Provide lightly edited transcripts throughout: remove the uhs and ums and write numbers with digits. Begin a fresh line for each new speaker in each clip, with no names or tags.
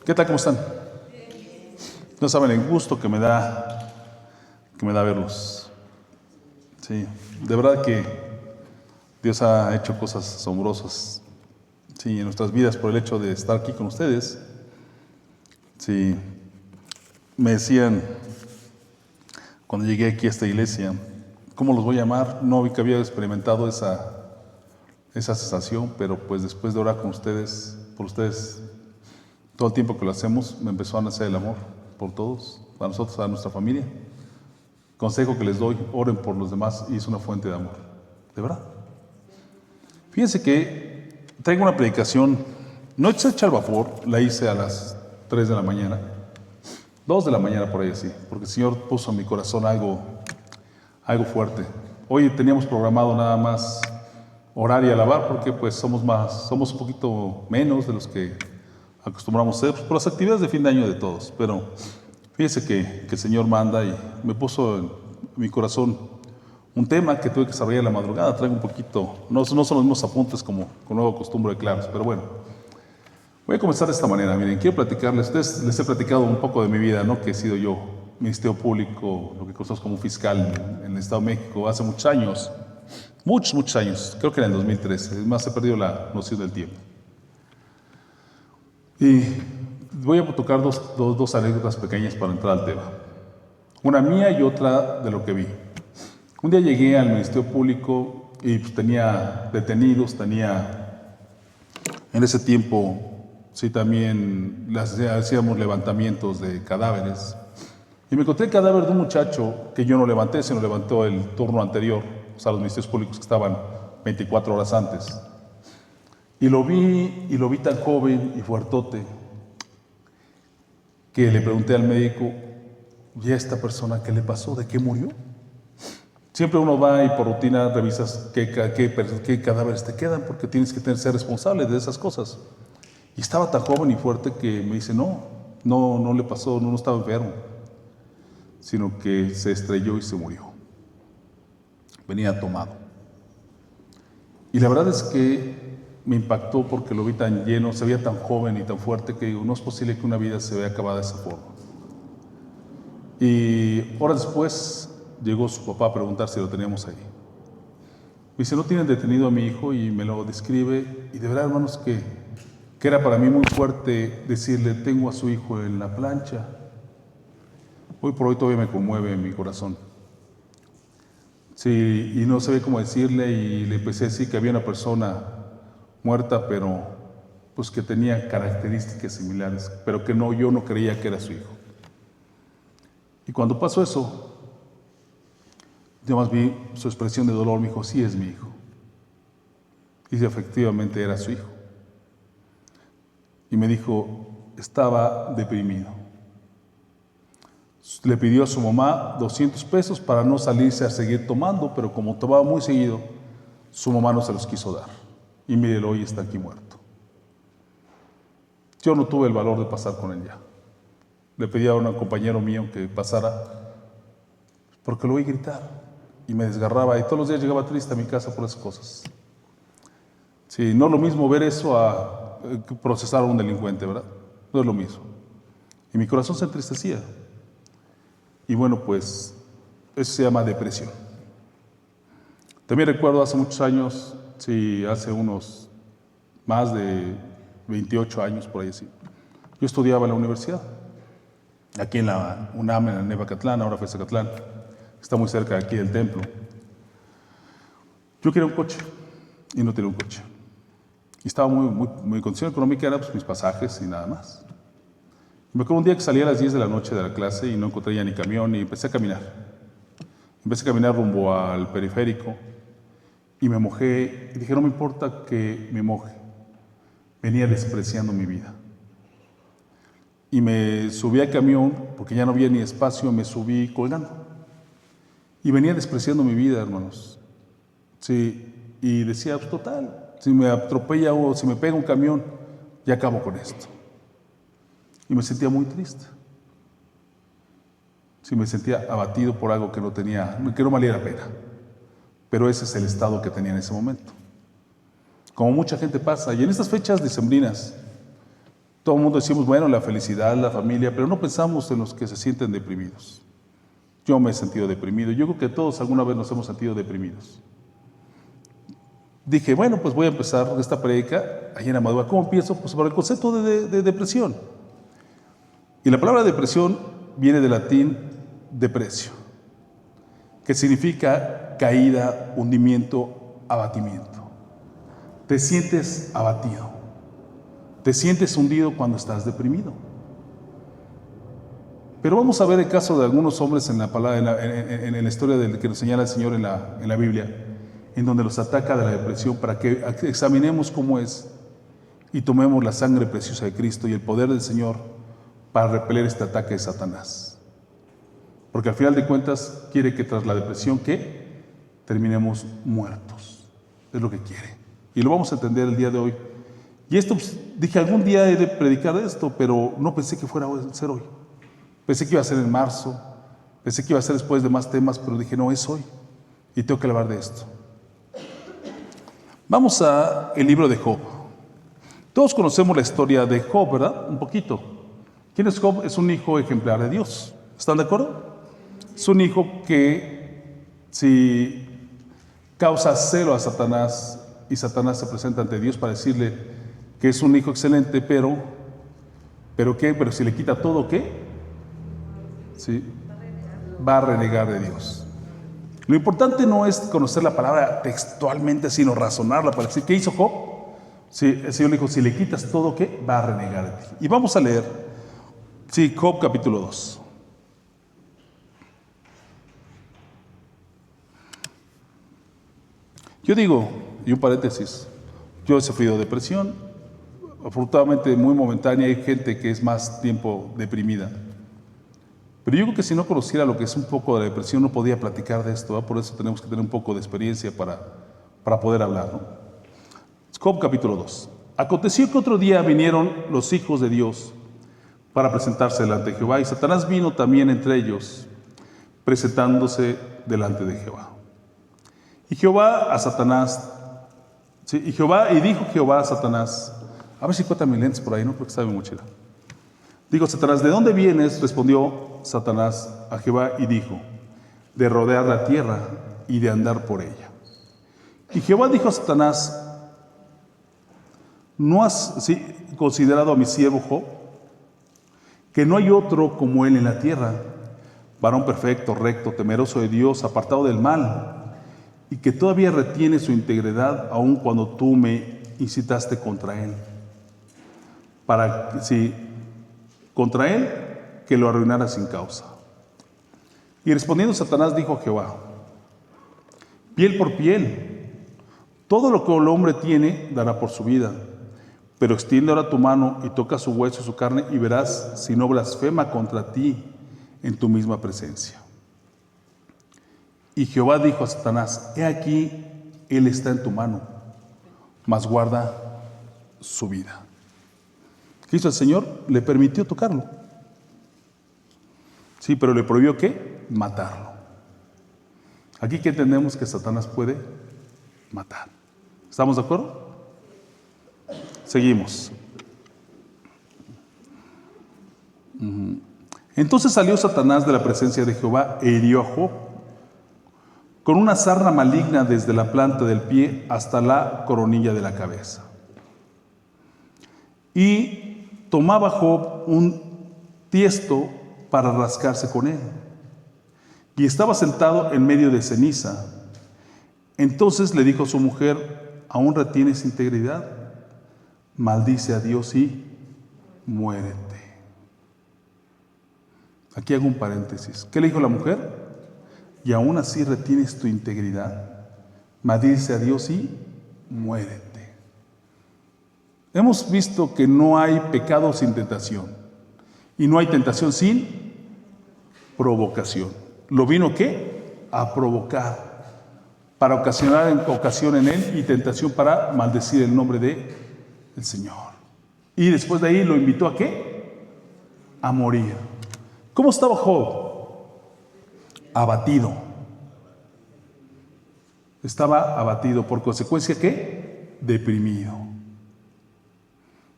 ¿Qué tal? ¿Cómo están? No saben el gusto que me da verlos. Sí, de verdad que Dios ha hecho cosas asombrosas, sí, en nuestras vidas por el hecho de estar aquí con ustedes. Sí, me decían cuando llegué aquí a esta iglesia, ¿cómo los voy a llamar? No vi que había experimentado esa sensación, pero pues después de orar con ustedes, por ustedes, todo el tiempo que lo hacemos, me empezó a nacer el amor por todos, a nosotros, a nuestra familia. Consejo que les doy, oren por los demás y es una fuente de amor, de verdad. Fíjense que traigo una predicación, no es hecha al vapor, la hice a las 3 de la mañana, 2 de la mañana por ahí así, porque el Señor puso en mi corazón algo fuerte. Hoy teníamos programado nada más orar y alabar porque pues somos un poquito menos de los que acostumbramos a ser, pues, por las actividades de fin de año de todos, pero fíjense que el Señor manda y me puso en mi corazón un tema que tuve que desarrollar en la madrugada. Traigo un poquito, no son los mismos apuntes como con nuevo costumbre de claros, pero bueno. Voy a comenzar de esta manera. Miren, quiero platicarles, les he platicado un poco de mi vida, ¿no? Que he sido yo Ministerio Público, lo que conocemos como fiscal en el Estado de México hace muchos años. Muchos años, creo que era en el 2013. Es más, he perdido la noción del tiempo. Y voy a tocar dos anécdotas pequeñas para entrar al tema. Una mía y otra de lo que vi. Un día llegué al Ministerio Público y pues, tenía detenidos, en ese tiempo, sí, también hacíamos levantamientos de cadáveres. Y me encontré el cadáver de un muchacho que yo no levanté, sino levantó el turno anterior, o sea, los ministerios públicos que estaban 24 horas antes. Y lo vi tan joven y fuertote que le pregunté al médico, ¿y a esta persona qué le pasó? ¿De qué murió? Siempre uno va y por rutina revisas qué cadáveres te quedan porque tienes que ser responsable de esas cosas. Y estaba tan joven y fuerte que me dice, no le pasó, no estaba enfermo, sino que se estrelló y se murió. Venía tomado. Y la verdad es que me impactó porque lo vi tan lleno, se veía tan joven y tan fuerte que digo, no es posible que una vida se vea acabada de esa forma. Y horas después llegó su papá a preguntar si lo teníamos ahí. Me dice, ¿no tienen detenido a mi hijo? Y me lo describe. Y de verdad, hermanos, que era para mí muy fuerte decirle, tengo a su hijo en la plancha. Hoy por hoy todavía me conmueve en mi corazón. Sí, y no sabía cómo decirle y le empecé a decir que había una persona muerta, pero pues que tenía características similares, pero que yo no creía que era su hijo. Y cuando pasó eso, yo más vi su expresión de dolor, me dijo, sí es mi hijo. Y efectivamente era su hijo. Y me dijo, estaba deprimido. Le pidió a su mamá 200 pesos para no salirse a seguir tomando, pero como tomaba muy seguido, su mamá no se los quiso dar. Y mírelo, hoy está aquí muerto. Yo no tuve el valor de pasar con él ya. Le pedí a un compañero mío que pasara, porque lo oí gritar y me desgarraba y todos los días llegaba triste a mi casa por esas cosas. Sí, no es lo mismo ver eso a procesar a un delincuente, ¿verdad? No es lo mismo. Y mi corazón se entristecía. Y bueno, pues eso se llama depresión. También recuerdo hace muchos años, sí, hace unos más de 28 años por ahí así. Yo estudiaba en la universidad, aquí en la UNAM, en la Nevacatlán, ahora Fezacatlán, está muy cerca de aquí del templo. Yo quería un coche y no tenía un coche. Y estaba muy condición económica, era pues, mis pasajes y nada más. Me acuerdo un día que salí a las 10 de la noche de la clase y no encontré ya ni camión y empecé a caminar. Empecé a caminar rumbo al periférico y me mojé y dije, no me importa que me moje. Venía despreciando mi vida. Y me subí al camión porque ya no había ni espacio, me subí colgando. Y venía despreciando mi vida, hermanos. Sí, y decía, pues total, si me atropella o si me pega un camión, ya acabo con esto. Y me sentía muy triste. Sí, me sentía abatido por algo que no valía la pena. Pero ese es el estado que tenía en ese momento. Como mucha gente pasa, y en estas fechas decembrinas, Todo el mundo decimos, bueno, la felicidad, la familia, pero no pensamos en los que se sienten deprimidos. Yo me he sentido deprimido. Yo creo que todos alguna vez nos hemos sentido deprimidos. Dije, bueno, pues voy a empezar esta prédica allí en Amadúa. ¿Cómo empiezo? Pues por el concepto de depresión. Y la palabra depresión viene del latín depresio, que significa caída, hundimiento, abatimiento. Te sientes abatido, te sientes hundido cuando estás deprimido. Pero vamos a ver el caso de algunos hombres en la historia que nos señala el Señor en la Biblia, en donde los ataca de la depresión, para que examinemos cómo es y tomemos la sangre preciosa de Cristo y el poder del Señor para repeler este ataque de Satanás. Porque al final de cuentas quiere que tras la depresión que terminemos muertos. Es lo que quiere. Y lo vamos a entender el día de hoy. Y esto, pues, dije, algún día he de predicar de esto, pero no pensé que fuera a ser hoy. Pensé que iba a ser en marzo, pensé que iba a ser después de más temas, pero dije, no, es hoy. Y tengo que hablar de esto. Vamos al libro de Job. Todos conocemos la historia de Job, ¿verdad? Un poquito. ¿Quién es Job? Es un hijo ejemplar de Dios. ¿Están de acuerdo? Es un hijo que, si causa celo a Satanás y Satanás se presenta ante Dios para decirle que es un hijo excelente, pero ¿qué? Pero si le quita todo, ¿qué? Sí, va a renegar de Dios. Lo importante no es conocer la palabra textualmente, sino razonarla para decir, ¿qué hizo Job? Sí, el Señor le dijo, si le quitas todo, ¿qué? Va a renegar de ti. Y vamos a leer, sí, Job capítulo 2. Yo digo, y un paréntesis, yo he sufrido depresión, afortunadamente muy momentánea, hay gente que es más tiempo deprimida. Pero yo creo que si no conociera lo que es un poco de la depresión, no podía platicar de esto, ¿verdad? Por eso tenemos que tener un poco de experiencia para poder hablar, ¿no? Job capítulo 2. Aconteció que otro día vinieron los hijos de Dios para presentarse delante de Jehová, y Satanás vino también entre ellos, presentándose delante de Jehová. Y Jehová a Satanás, sí, y dijo Jehová a Satanás, a ver si cuentan mis lentes por ahí, ¿no? Porque está en mi mochila. Dijo Satanás, ¿de dónde vienes? Respondió Satanás a Jehová y dijo, de rodear la tierra y de andar por ella. Y Jehová dijo a Satanás, ¿no has considerado a mi siervo Job? Que no hay otro como él en la tierra, varón perfecto, recto, temeroso de Dios, apartado del mal, y que todavía retiene su integridad aun cuando tú me incitaste contra él. Contra él, que lo arruinara sin causa. Y respondiendo Satanás dijo a Jehová, piel por piel, todo lo que el hombre tiene dará por su vida, pero extiende ahora tu mano y toca su hueso y su carne y verás si no blasfema contra ti en tu misma presencia. Y Jehová dijo a Satanás, he aquí, él está en tu mano, mas guarda su vida. ¿Qué hizo el Señor? Le permitió tocarlo. Sí, pero le prohibió ¿qué? Matarlo. Aquí que entendemos que Satanás puede matar. ¿Estamos de acuerdo? Seguimos. Entonces salió Satanás de la presencia de Jehová e hirió a Job con una sarna maligna desde la planta del pie hasta la coronilla de la cabeza. Y tomaba Job un tiesto para rascarse con él, y estaba sentado en medio de ceniza. Entonces le dijo a su mujer, ¿aún retienes integridad? Maldice a Dios y muérete. Aquí hago un paréntesis. ¿Qué le dijo la mujer? Y aún así retienes tu integridad. Maldice a Dios y muérete. Hemos visto que no hay pecado sin tentación, y no hay tentación sin provocación. ¿Lo vino qué? A provocar, para ocasionar ocasión en él y tentación para maldecir el nombre del Señor. Y después de ahí lo invitó a ¿qué? A morir. ¿Cómo estaba Job? Abatido. Estaba abatido, por consecuencia ¿qué? Deprimido.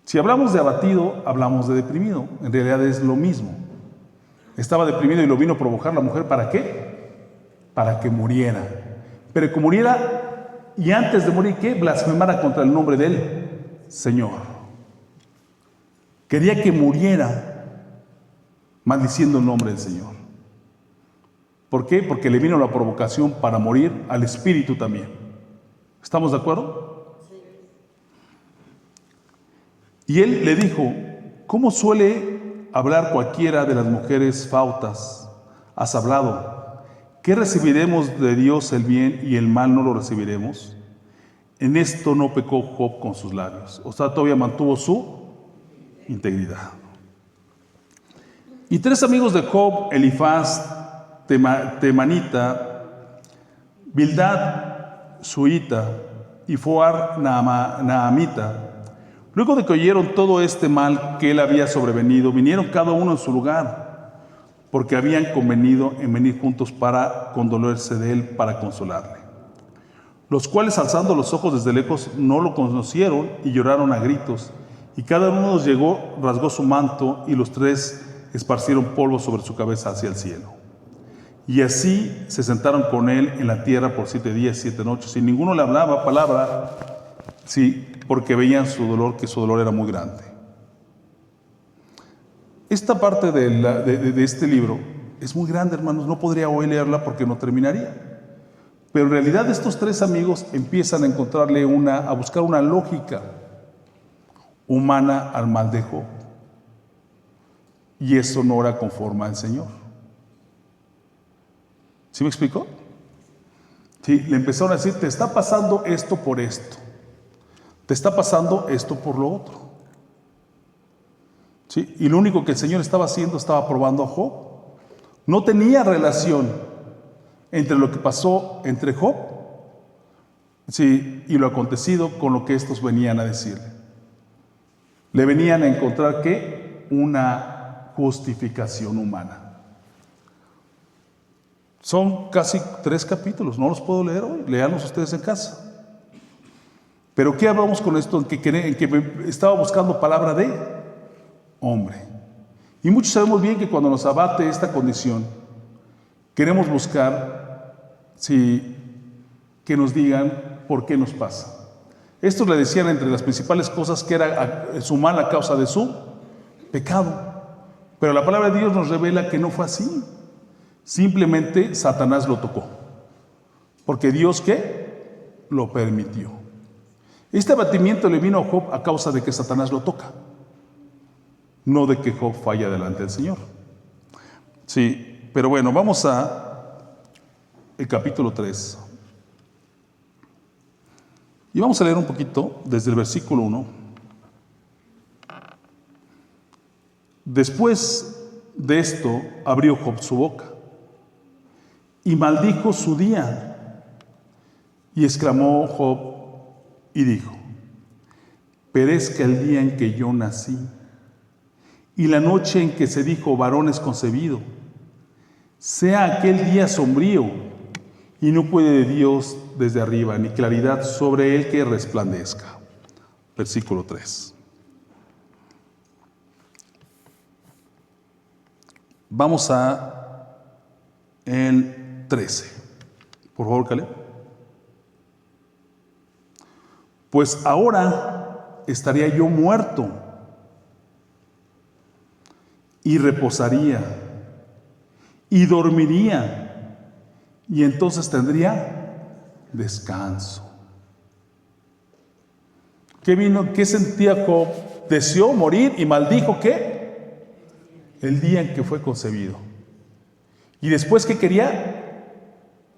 Si hablamos de abatido, hablamos de deprimido. En realidad es lo mismo. Estaba deprimido y lo vino a provocar la mujer, ¿para qué? Para que muriera. Pero que muriera, y antes de morir, ¿qué? Blasfemara contra el nombre del Señor. Quería que muriera maldiciendo el nombre del Señor. ¿Por qué? Porque le vino la provocación para morir al espíritu también. ¿Estamos de acuerdo? Y él le dijo: ¿cómo suele hablar cualquiera de las mujeres fautas? Has hablado. ¿Qué recibiremos de Dios el bien y el mal no lo recibiremos? En esto no pecó Job con sus labios. O sea, todavía mantuvo su integridad. Y 3 amigos de Job, Elifaz, Temanita, Bildad, Suita, y Foar, Naamita, luego de que oyeron todo este mal que él había sobrevenido, vinieron cada uno en su lugar, porque habían convenido en venir juntos para condolerse de él, para consolarle. Los cuales, alzando los ojos desde lejos, no lo conocieron y lloraron a gritos. Y cada uno los llegó, rasgó su manto, y los 3 esparcieron polvo sobre su cabeza hacia el cielo. Y así se sentaron con él en la tierra por 7 días y 7 noches, y ninguno le hablaba palabra, sí, porque veían su dolor, que su dolor era muy grande. Esta parte de este libro es muy grande, hermanos, no podría hoy leerla porque no terminaría. Pero en realidad estos 3 amigos empiezan a encontrarle a buscar una lógica humana al mal de Job. Y eso no era conforme al Señor. ¿Sí me explicó? Sí, le empezaron a decir: te está pasando esto por esto. Te está pasando esto por lo otro. ¿Sí? Y lo único que el Señor estaba haciendo, estaba probando a Job. No tenía relación entre lo que pasó entre Job, sí, y lo acontecido con lo que estos venían a decirle. Le venían a encontrar ¿qué? Una justificación humana. Son casi 3 capítulos, no los puedo leer hoy, léanlos ustedes en casa. Pero ¿qué hablamos con esto? En que estaba buscando palabra de hombre. Y muchos sabemos bien que cuando nos abate esta condición, queremos buscar que nos digan por qué nos pasa. Estos le decían entre las principales cosas que era su mal a causa de su pecado. Pero la palabra de Dios nos revela que no fue así. Simplemente Satanás lo tocó. Porque Dios, ¿qué? Lo permitió. Este abatimiento le vino a Job a causa de que Satanás lo toca. No de que Job falla delante del Señor. Sí, pero bueno, vamos a el capítulo 3. Y vamos a leer un poquito desde el versículo 1. Después de esto abrió Job su boca y maldijo su día. Y exclamó Job y dijo: perezca el día en que yo nací y la noche en que se dijo varón es concebido. Sea aquel día sombrío y no puede Dios desde arriba, ni claridad sobre él que resplandezca. Versículo 3. Vamos a el 13. Por favor, Caleb. Pues ahora estaría yo muerto y reposaría y dormiría y entonces tendría descanso. ¿Qué sentía Job? Deseó morir y maldijo ¿qué? El día en que fue concebido. Y después ¿qué quería?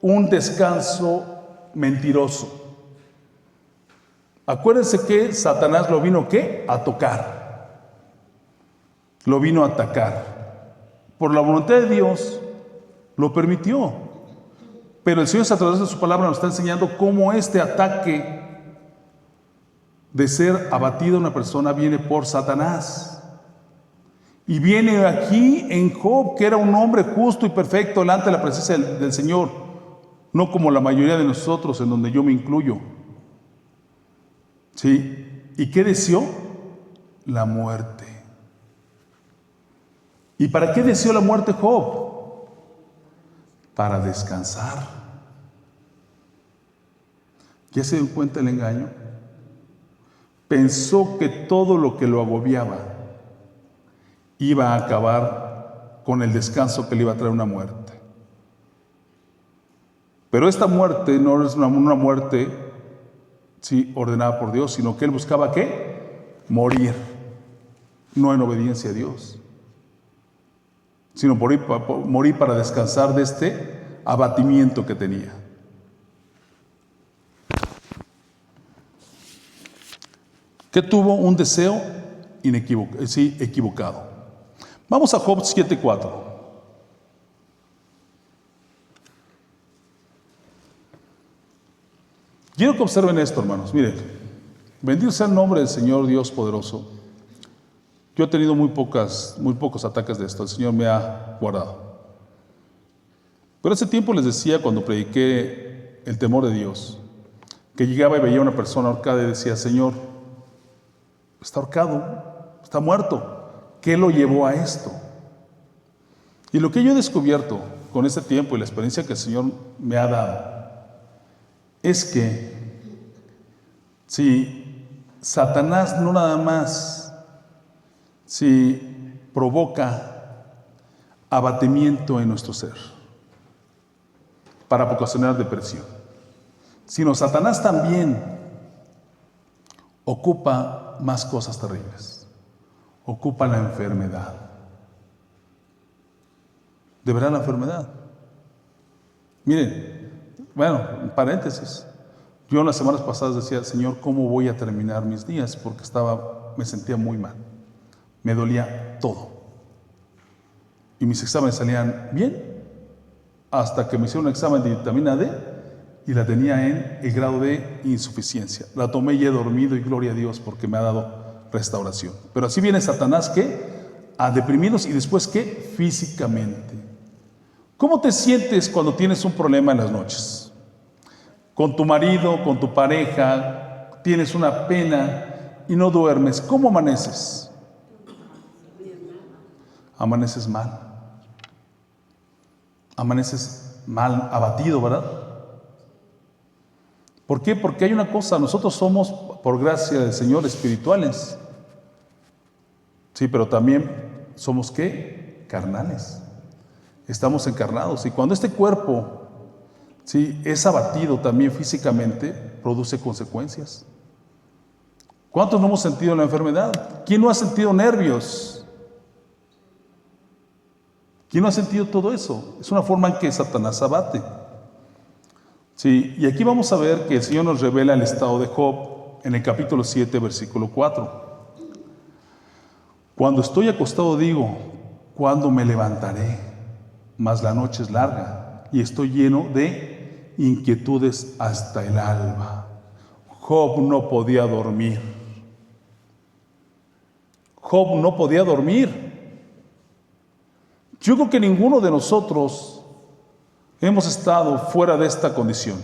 Un descanso mentiroso. Acuérdense que Satanás lo vino ¿qué? A tocar. Lo vino a atacar. Por la voluntad de Dios lo permitió. Pero el Señor a través de su palabra nos está enseñando cómo este ataque de ser abatida una persona viene por Satanás. Y viene aquí en Job, que era un hombre justo y perfecto delante de la presencia del Señor, no como la mayoría de nosotros, en donde yo me incluyo. ¿Sí? ¿Y qué deseó? la muerte. ¿Y para qué deseó la muerte Job? Para descansar. ¿Ya se dio cuenta el engaño? Pensó que todo lo que lo agobiaba iba a acabar con el descanso que le iba a traer una muerte. Pero esta muerte no es una muerte ordenada por Dios, sino que él buscaba ¿qué? Morir, no en obediencia a Dios, sino morir para descansar de este abatimiento que tenía. Que tuvo un deseo equivocado. Vamos a Job 7:4. Quiero que observen esto, hermanos. Miren, bendito sea el nombre del Señor Dios poderoso. Yo he tenido muy pocos ataques de esto. El Señor me ha guardado. Pero hace tiempo les decía, cuando prediqué el temor de Dios, que llegaba y veía a una persona ahorcada y decía: Señor, está ahorcado, está muerto. ¿Qué lo llevó a esto? Y lo que yo he descubierto con este tiempo y la experiencia que el Señor me ha dado es que si Satanás no nada más provoca abatimiento en nuestro ser para ocasionar depresión, sino Satanás también ocupa más cosas terribles. Ocupa la enfermedad. ¿De verdad la enfermedad? Miren, bueno, en paréntesis, yo en las semanas pasadas decía: Señor, ¿cómo voy a terminar mis días? Porque me sentía muy mal, me dolía todo, y mis exámenes salían bien, hasta que me hicieron un examen de vitamina D y la tenía en el grado de insuficiencia. La tomé y he dormido, y gloria a Dios porque me ha dado restauración. Pero así viene Satanás, ¿qué? A deprimirnos, y después ¿qué? Físicamente. ¿Cómo te sientes cuando tienes un problema en las noches? Con tu marido, con tu pareja, tienes una pena y no duermes. ¿Cómo amaneces? Amaneces mal. Amaneces mal, abatido, ¿verdad? ¿Por qué? Porque hay una cosa: nosotros somos, por gracia del Señor, espirituales. Sí, pero también somos ¿qué? Carnales. Estamos encarnados. Y cuando este cuerpo es abatido también físicamente, produce consecuencias. ¿Cuántos no hemos sentido la enfermedad? ¿Quién no ha sentido nervios? ¿Quién no ha sentido todo eso? Es una forma en que Satanás abate. Y aquí vamos a ver que el Señor nos revela el estado de Job en el capítulo 7, versículo 4. Cuando estoy acostado digo: ¿cuándo me levantaré? Mas la noche es larga y estoy lleno de inquietudes hasta el alba. Job no podía dormir. Job no podía dormir. Yo creo que ninguno de nosotros hemos estado fuera de esta condición.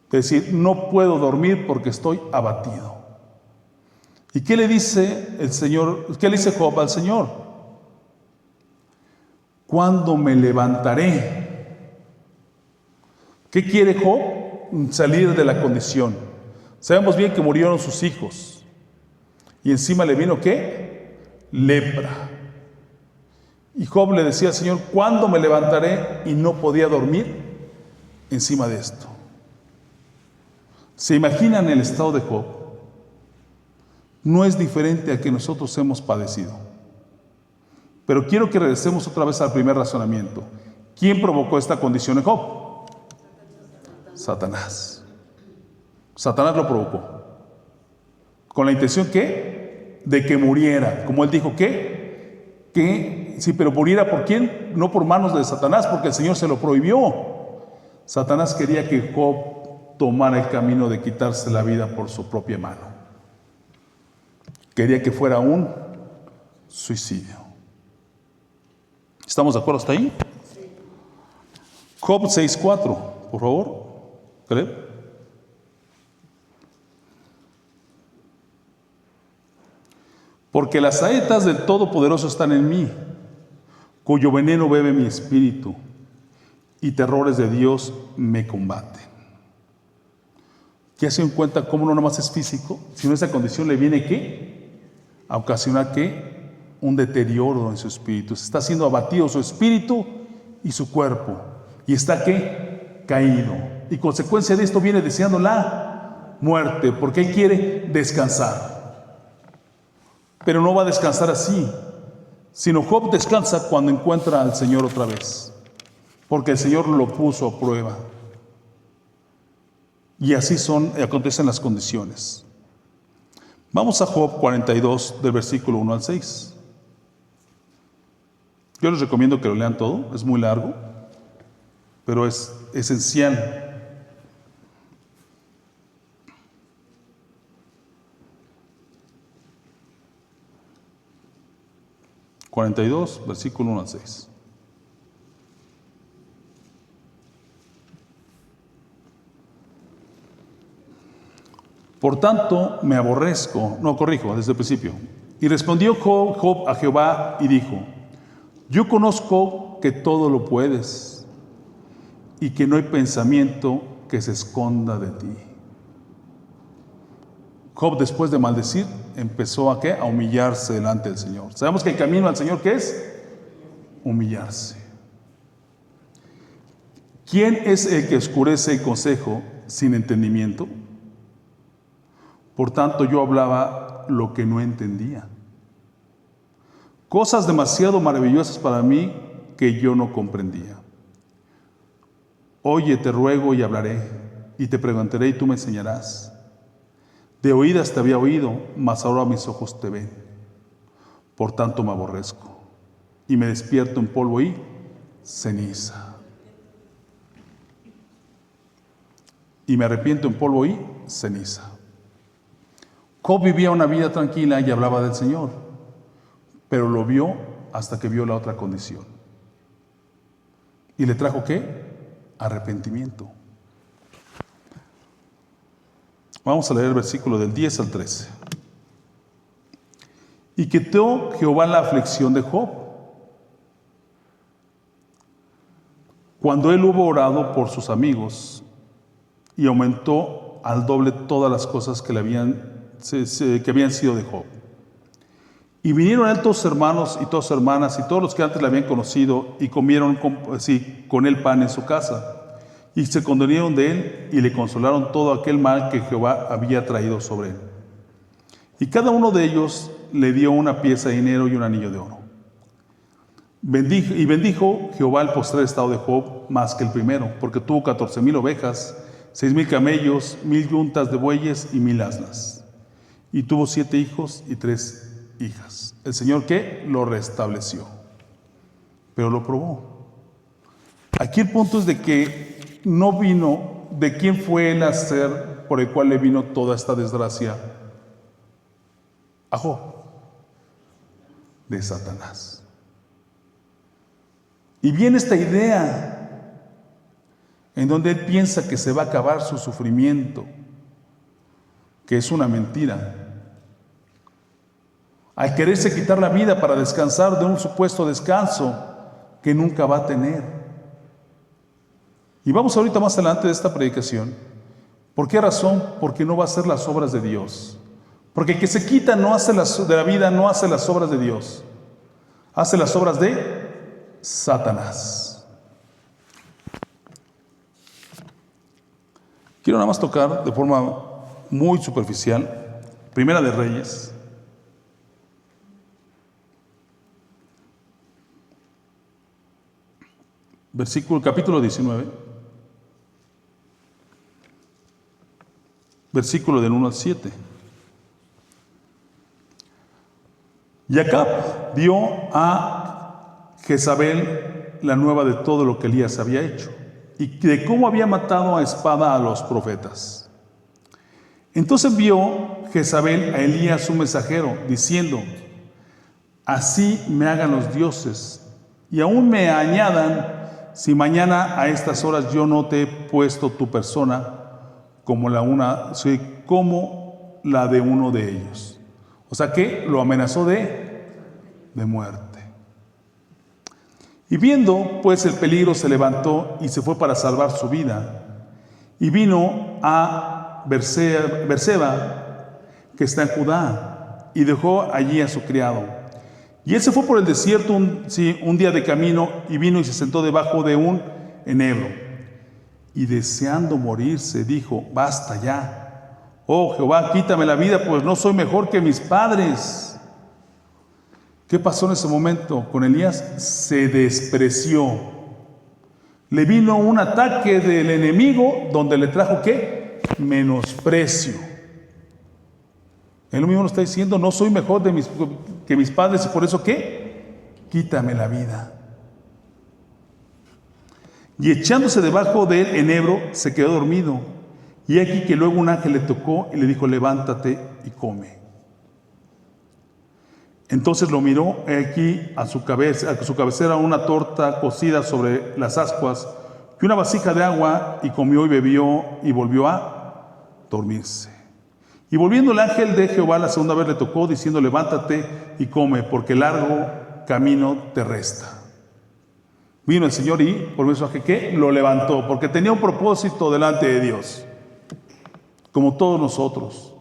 Es decir, no puedo dormir porque estoy abatido. ¿Y qué le dice el Señor? ¿Qué le dice Job al Señor? ¿Cuándo me levantaré? ¿Qué quiere Job? Salir de la condición. Sabemos bien que murieron sus hijos. Y encima le vino ¿qué? Lepra. Y Job le decía al Señor: ¿cuándo me levantaré? Y no podía dormir encima de esto. ¿Se imaginan el estado de Job? No es diferente a que nosotros hemos padecido. Pero quiero que regresemos otra vez al primer razonamiento. ¿Quién provocó esta condición en Job? Satanás. Satanás lo provocó. ¿Con la intención qué? De que muriera. Como él dijo, sí, pero muriera ¿por quién? No por manos de Satanás, porque el Señor se lo prohibió. Satanás quería que Job tomara el camino de quitarse la vida por su propia mano. Quería que fuera un suicidio. ¿Estamos de acuerdo hasta ahí? Sí. Job 6:4, por favor. ¿Creo? Porque las saetas del Todopoderoso están en mí, cuyo veneno bebe mi espíritu, y terrores de Dios me combaten. ¿Ya se dan cuenta cómo no nomás es físico, sino esa condición le viene ¿qué? A ocasionar ¿qué? Un deterioro en su espíritu. Se está siendo abatido su espíritu y su cuerpo. Y está ¿qué? Caído. Y consecuencia de esto viene deseando la muerte, porque él quiere descansar. Pero no va a descansar así, sino Job descansa cuando encuentra al Señor otra vez, porque el Señor lo puso a prueba. Y así acontecen las condiciones. Vamos a Job 42, del versículo 1 al 6. Yo les recomiendo que lo lean todo, es muy largo, pero es esencial. (42) versículo 1 al 6. Por tanto, me aborrezco. No, corrijo, desde el principio. Y respondió Job a Jehová y dijo: yo conozco que todo lo puedes y que no hay pensamiento que se esconda de ti. Job, después de maldecir, empezó ¿a qué? A humillarse delante del Señor. Sabemos que el camino al Señor, ¿qué es? Humillarse. ¿Quién es el que oscurece el consejo sin entendimiento? Por tanto, yo hablaba lo que no entendía. Cosas demasiado maravillosas para mí que yo no comprendía. Oye, te ruego y hablaré, y te preguntaré y tú me enseñarás. De oídas te había oído, mas ahora mis ojos te ven. Por tanto me aborrezco, y me despierto en polvo y ceniza. Y me arrepiento en polvo y ceniza. Job vivía una vida tranquila y hablaba del Señor, pero lo vio hasta que vio la otra condición. ¿Y le trajo qué? Arrepentimiento. Vamos a leer el versículo del 10 al 13. Y quitó Jehová la aflicción de Job, cuando él hubo orado por sus amigos, y aumentó al doble todas las cosas que habían sido de Job. Y vinieron a él todos sus hermanos y todas sus hermanas y todos los que antes le habían conocido y comieron con él pan en su casa. Y se condonieron de él y le consolaron todo aquel mal que Jehová había traído sobre él. Y cada uno de ellos le dio una pieza de dinero y un anillo de oro. Bendijo Jehová el postrer estado de Job más que el primero, porque tuvo 14,000 ovejas, 6,000 camellos, 1,000 yuntas de bueyes y 1,000 asnas. Y tuvo 7 hijos y 3 hijas. El Señor ¿qué? Lo restableció, pero lo probó. Aquí el punto es de que no vino de quién fue el hacer por el cual le vino toda esta desgracia a Job. De Satanás. Y viene esta idea en donde él piensa que se va a acabar su sufrimiento, que es una mentira. Al quererse quitar la vida para descansar de un supuesto descanso que nunca va a tener. Y vamos ahorita más adelante de esta predicación. ¿Por qué razón? Porque no va a hacer las obras de Dios. Porque el que se quita de la vida no hace las obras de Dios. Hace las obras de Satanás. Quiero nada más tocar de forma muy superficial Primera de Reyes, capítulo 19, versículo del 1 al 7. Y Acab dio a Jezabel la nueva de todo lo que Elías había hecho y de cómo había matado a espada a los profetas. Entonces envió Jezabel a Elías un mensajero diciendo: así me hagan los dioses y aún me añadan, si mañana a estas horas yo no te he puesto tu persona como la de uno de ellos. O sea que lo amenazó de muerte. Y viendo pues el peligro, se levantó y se fue para salvar su vida. Y vino a Berseba, que está en Judá, y dejó allí a su criado. Y él se fue por el desierto un día de camino, y vino y se sentó debajo de un enebro. Y deseando morirse, dijo: basta ya, oh Jehová, quítame la vida, pues no soy mejor que mis padres. ¿Qué pasó en ese momento con Elías? Se despreció. Le vino un ataque del enemigo donde le trajo ¿qué? Menosprecio. Él mismo lo está diciendo: no soy mejor que mis padres, y por eso ¿qué? Quítame la vida. Y echándose debajo del enebro, se quedó dormido. Y aquí que luego un ángel le tocó y le dijo: levántate y come. Entonces lo miró, aquí a su cabecera una torta cocida sobre las ascuas y una vasija de agua, y comió y bebió y volvió a dormirse. Y volviendo el ángel de Jehová la segunda vez le tocó, diciendo: levántate y come, porque largo camino te resta. Vino el Señor y por mensaje que lo levantó, porque tenía un propósito delante de Dios, como todos nosotros.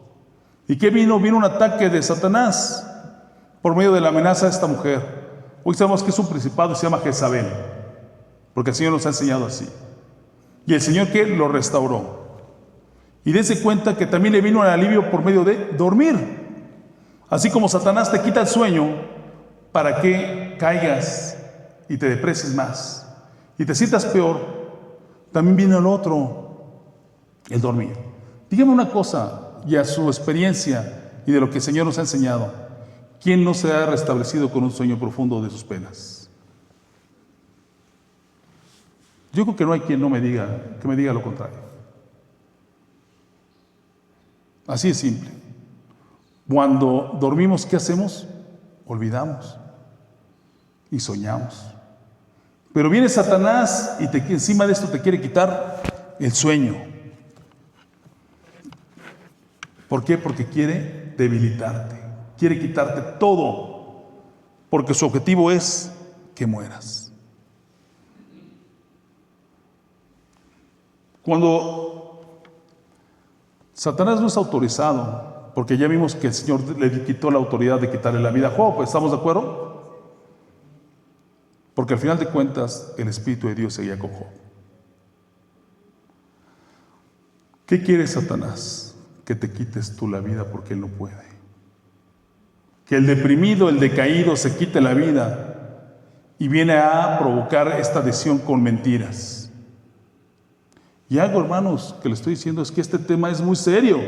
¿Y qué vino? Vino un ataque de Satanás por medio de la amenaza de esta mujer. Hoy sabemos que es un principado y se llama Jezabel, porque el Señor nos ha enseñado así. Y el Señor que lo restauró. Y dése cuenta que también le vino el alivio por medio de dormir. Así como Satanás te quita el sueño para que caigas y te deprecies más y te sientas peor, también viene el otro, el dormir. Dígame una cosa, y a su experiencia y de lo que el Señor nos ha enseñado: ¿quién no se ha restablecido con un sueño profundo de sus penas? Yo creo que no hay quien me diga lo contrario. Así es simple. Cuando dormimos, ¿qué hacemos? Olvidamos y soñamos. Pero viene Satanás y encima de esto te quiere quitar el sueño. ¿Por qué? Porque quiere debilitarte, quiere quitarte todo, porque su objetivo es que mueras. Cuando Satanás no es autorizado, porque ya vimos que el Señor le quitó la autoridad de quitarle la vida a Job, ¿estamos de acuerdo? Porque al final de cuentas el Espíritu de Dios seguía con Job. ¿Qué quiere Satanás? Que te quites tú la vida, porque él no puede. Que el deprimido, el decaído se quite la vida y viene a provocar esta adicción con mentiras. Y algo, hermanos, que le estoy diciendo es que este tema es muy serio.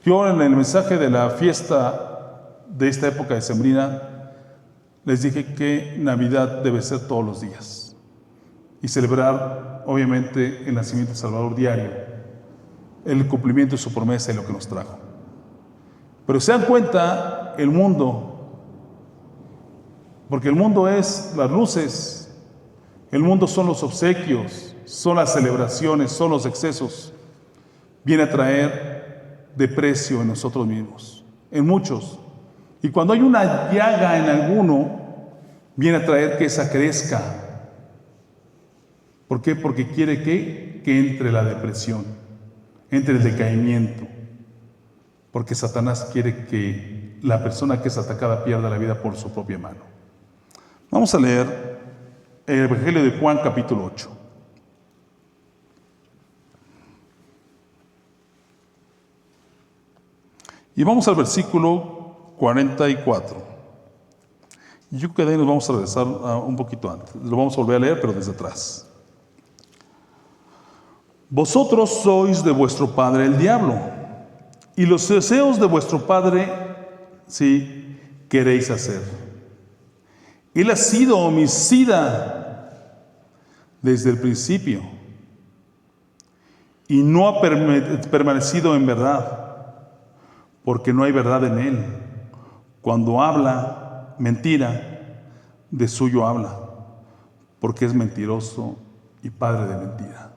Yo en el mensaje de la fiesta de esta época decembrina les dije que Navidad debe ser todos los días y celebrar obviamente el nacimiento de Salvador diario, el cumplimiento de su promesa y lo que nos trajo. Pero se dan cuenta el mundo, porque el mundo es las luces, el mundo son los obsequios, son las celebraciones, son los excesos, viene a traer desprecio en nosotros mismos, en muchos. Y cuando hay una llaga en alguno, viene a traer que esa crezca. ¿Por qué? Porque quiere que entre la depresión, entre el decaimiento. Porque Satanás quiere que la persona que es atacada pierda la vida por su propia mano. Vamos a leer el Evangelio de Juan, capítulo 8. Y vamos al versículo 44. Y yo creo que de ahí nos vamos a regresar un poquito antes. Lo vamos a volver a leer, pero desde atrás. Vosotros sois de vuestro padre el diablo, y los deseos de vuestro padre sí queréis hacer. Él ha sido homicida desde el principio y no ha permanecido en verdad, porque no hay verdad en él. Cuando habla mentira, de suyo habla, porque es mentiroso y padre de mentira.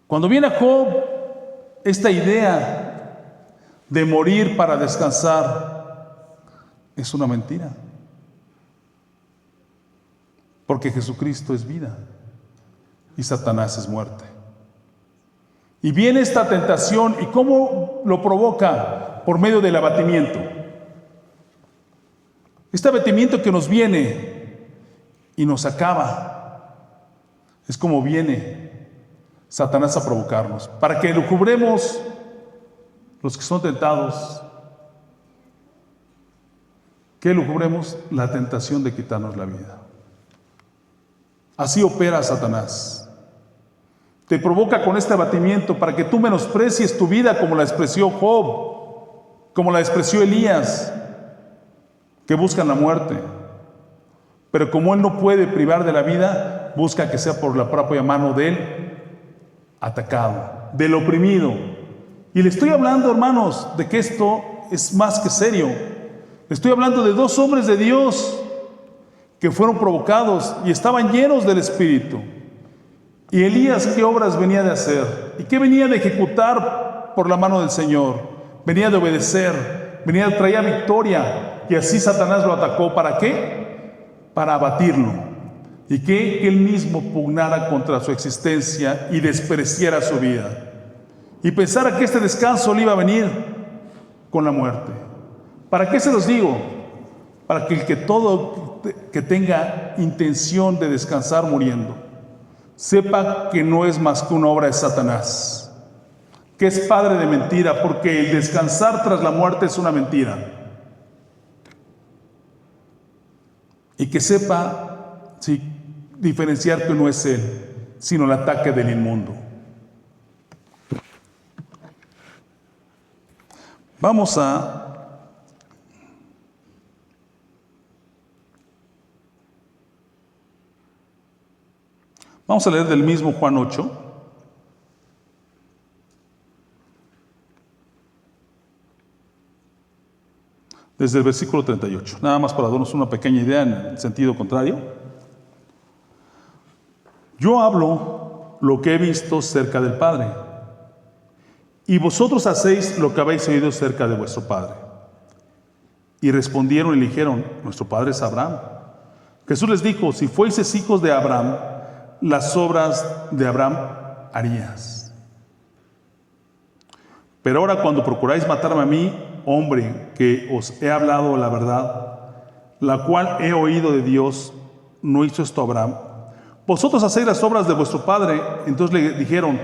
Cuando viene a Job esta idea de morir para descansar es una mentira. Porque Jesucristo es vida y Satanás es muerte. Y viene esta tentación, ¿y cómo lo provoca? Por medio del abatimiento. Este abatimiento que nos viene y nos acaba, es como viene Satanás a provocarnos, para que lucubremos los que son tentados. ¿Qué lucubremos? La tentación de quitarnos la vida. Así opera Satanás. Te provoca con este abatimiento para que tú menosprecies tu vida como la despreció Job, como la despreció Elías, que buscan la muerte. Pero como él no puede privar de la vida, busca que sea por la propia mano del atacado, del oprimido. Y le estoy hablando, hermanos, de que esto es más que serio. Le estoy hablando de 2 hombres de Dios que fueron provocados y estaban llenos del Espíritu. Y Elías, ¿qué obras venía de hacer? ¿Y qué venía de ejecutar por la mano del Señor? Venía de obedecer, traía victoria, y así Satanás lo atacó. ¿Para qué? Para abatirlo. Y que él mismo pugnara contra su existencia y despreciara su vida. Y pensara que este descanso le iba a venir con la muerte. ¿Para qué se los digo? Para que el que tenga intención de descansar muriendo, sepa que no es más que una obra de Satanás, que es padre de mentira, porque el descansar tras la muerte es una mentira. Y que sepa diferenciar que no es él, sino el ataque del inmundo. Vamos a leer del mismo Juan 8. Desde el versículo 38. Nada más para darnos una pequeña idea en el sentido contrario. Yo hablo lo que he visto cerca del Padre, y vosotros hacéis lo que habéis oído cerca de vuestro Padre. Y respondieron y le dijeron: nuestro Padre es Abraham. Jesús les dijo: si fueseis hijos de Abraham, las obras de Abraham harías. Pero ahora, cuando procuráis matarme a mí, hombre, que os he hablado la verdad, la cual he oído de Dios, ¿no hizo esto Abraham? Vosotros hacéis las obras de vuestro padre. Entonces le dijeron: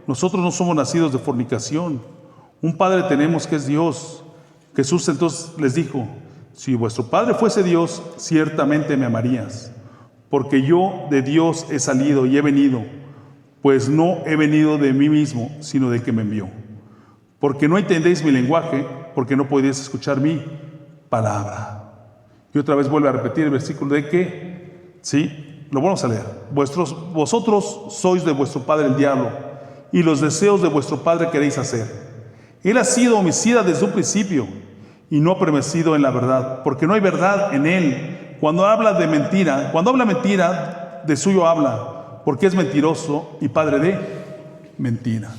nosotros no somos nacidos de fornicación, un padre tenemos que es Dios. Jesús entonces les dijo: si vuestro padre fuese Dios, ciertamente me amarías, porque yo de Dios he salido y he venido, pues no he venido de mí mismo, sino del que me envió. Porque no entendéis mi lenguaje, porque no podéis escuchar mi palabra. Y otra vez vuelve a repetir el versículo de que, ¿sí? Lo vamos a leer. Vosotros sois de vuestro padre el diablo, y los deseos de vuestro padre queréis hacer. Él ha sido homicida desde un principio, y no ha permanecido en la verdad, porque no hay verdad en él. Cuando habla mentira, de suyo habla, porque es mentiroso y padre de mentira.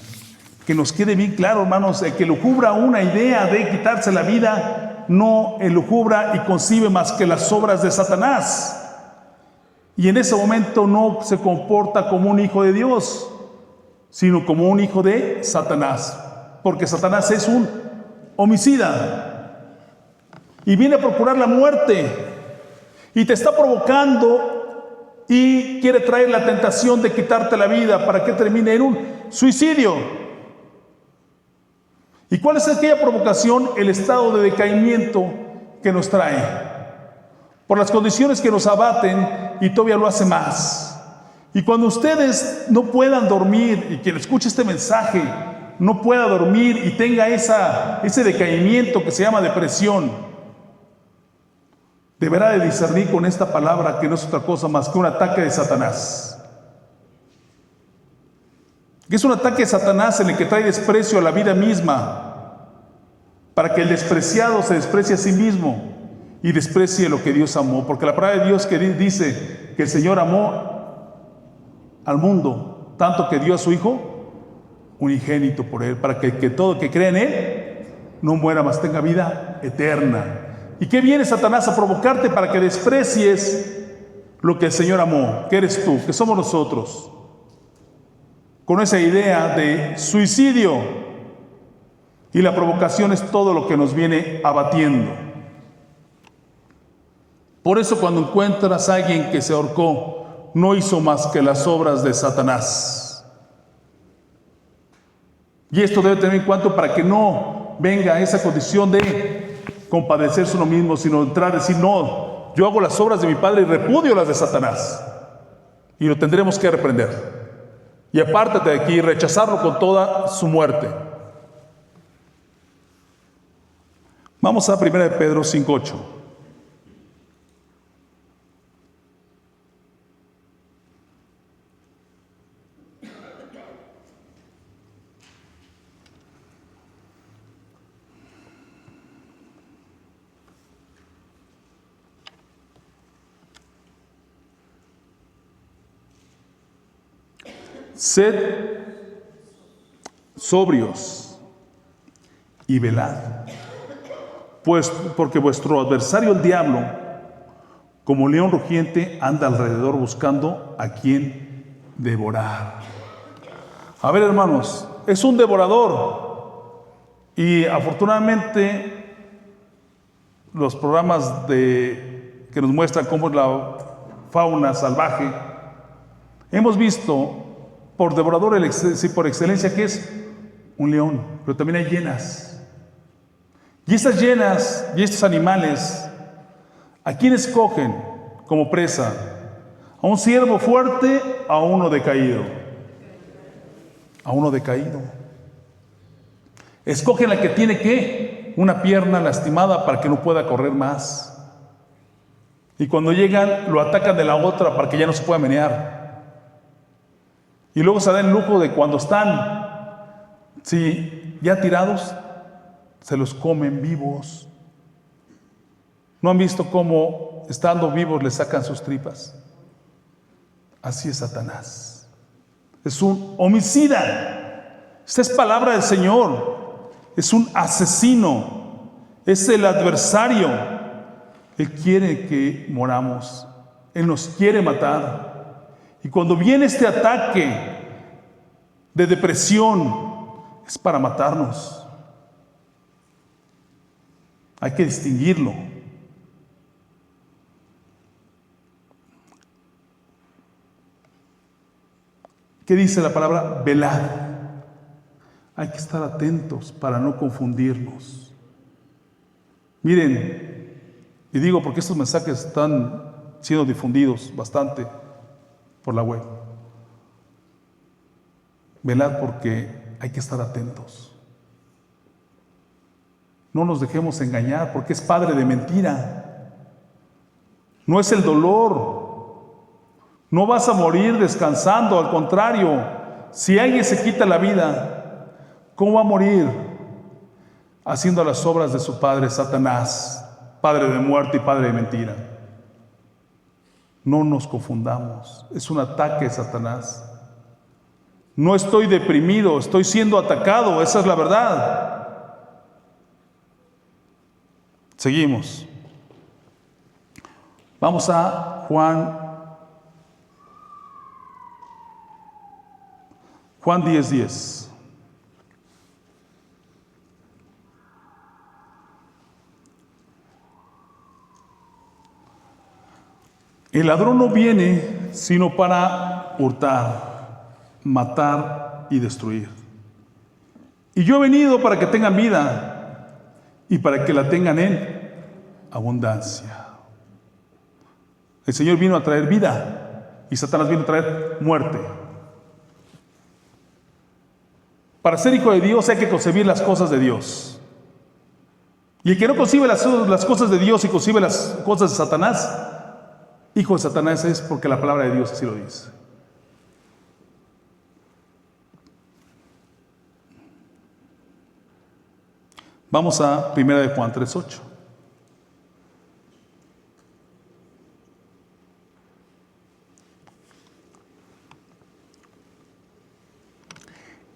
Que nos quede bien claro, hermanos, el que lucubra una idea de quitarse la vida, no lucubra y concibe más que las obras de Satanás. Y en ese momento no se comporta como un hijo de Dios, sino como un hijo de Satanás, porque Satanás es un homicida y viene a procurar la muerte. Y te está provocando y quiere traer la tentación de quitarte la vida para que termine en un suicidio. ¿Y cuál es aquella provocación? El estado de decaimiento que nos trae. Por las condiciones que nos abaten, y todavía lo hace más. Y cuando ustedes no puedan dormir, y quien escuche este mensaje no pueda dormir y tenga ese decaimiento que se llama depresión, deberá de discernir con esta palabra que no es otra cosa más que un ataque de Satanás. Que es un ataque de Satanás en el que trae desprecio a la vida misma, para que el despreciado se desprecie a sí mismo y desprecie lo que Dios amó. Porque la palabra de Dios que dice que el Señor amó al mundo tanto que dio a su Hijo unigénito por Él, para que todo el que cree en Él no muera, mas tenga vida eterna. ¿Y qué viene Satanás a provocarte? Para que desprecies lo que el Señor amó, que eres tú, que somos nosotros, con esa idea de suicidio. Y la provocación es todo lo que nos viene abatiendo. Por eso cuando encuentras a alguien que se ahorcó, no hizo más que las obras de Satanás. Y esto debe tener en cuenta para que no venga esa condición de compadecerse uno mismo, sino entrar a decir, no, yo hago las obras de mi Padre y repudio las de Satanás. Y lo tendremos que reprender. Y apártate de aquí y rechazarlo con toda su muerte. Vamos a 1 de Pedro 5:8. Sed sobrios y velad, pues porque vuestro adversario el diablo, como león rugiente, anda alrededor buscando a quien devorar. A ver, hermanos, es un devorador. Y afortunadamente los programas que nos muestran cómo es la fauna salvaje, hemos visto por devorador por excelencia que es un león, pero también hay hienas. Y estas hienas y estos animales, ¿a quién escogen como presa? ¿A un siervo fuerte o a uno decaído? A uno decaído. Escogen al que tiene ¿qué? Una pierna lastimada para que no pueda correr más. Y cuando llegan, lo atacan de la otra para que ya no se pueda menear. Y luego se dan el lujo de cuando están, ya tirados, se los comen vivos. ¿No han visto cómo estando vivos les sacan sus tripas? Así es Satanás. Es un homicida. Esta es palabra del Señor. Es un asesino. Es el adversario. Él quiere que moramos. Él nos quiere matar. Y cuando viene este ataque de depresión, es para matarnos. Hay que distinguirlo. ¿Qué dice la palabra? Velad. Hay que estar atentos para no confundirnos. Miren, y digo porque estos mensajes están siendo difundidos bastante por la web. Velad porque hay que estar atentos. No nos dejemos engañar porque es padre de mentira. No es el dolor. No vas a morir descansando, al contrario. Si alguien se quita la vida, ¿cómo va a morir? Haciendo las obras de su padre Satanás, padre de muerte y padre de mentira. No nos confundamos, es un ataque de Satanás. No estoy deprimido, estoy siendo atacado, esa es la verdad. Seguimos. Vamos a Juan 10:10. El ladrón no viene sino para hurtar, matar y destruir. Y yo he venido para que tengan vida y para que la tengan en abundancia. El Señor vino a traer vida y Satanás vino a traer muerte. Para ser hijo de Dios hay que concebir las cosas de Dios. Y el que no concibe las cosas de Dios y concibe las cosas de Satanás, hijo de Satanás es, porque la palabra de Dios así lo dice. Vamos a 1 de Juan 3:8.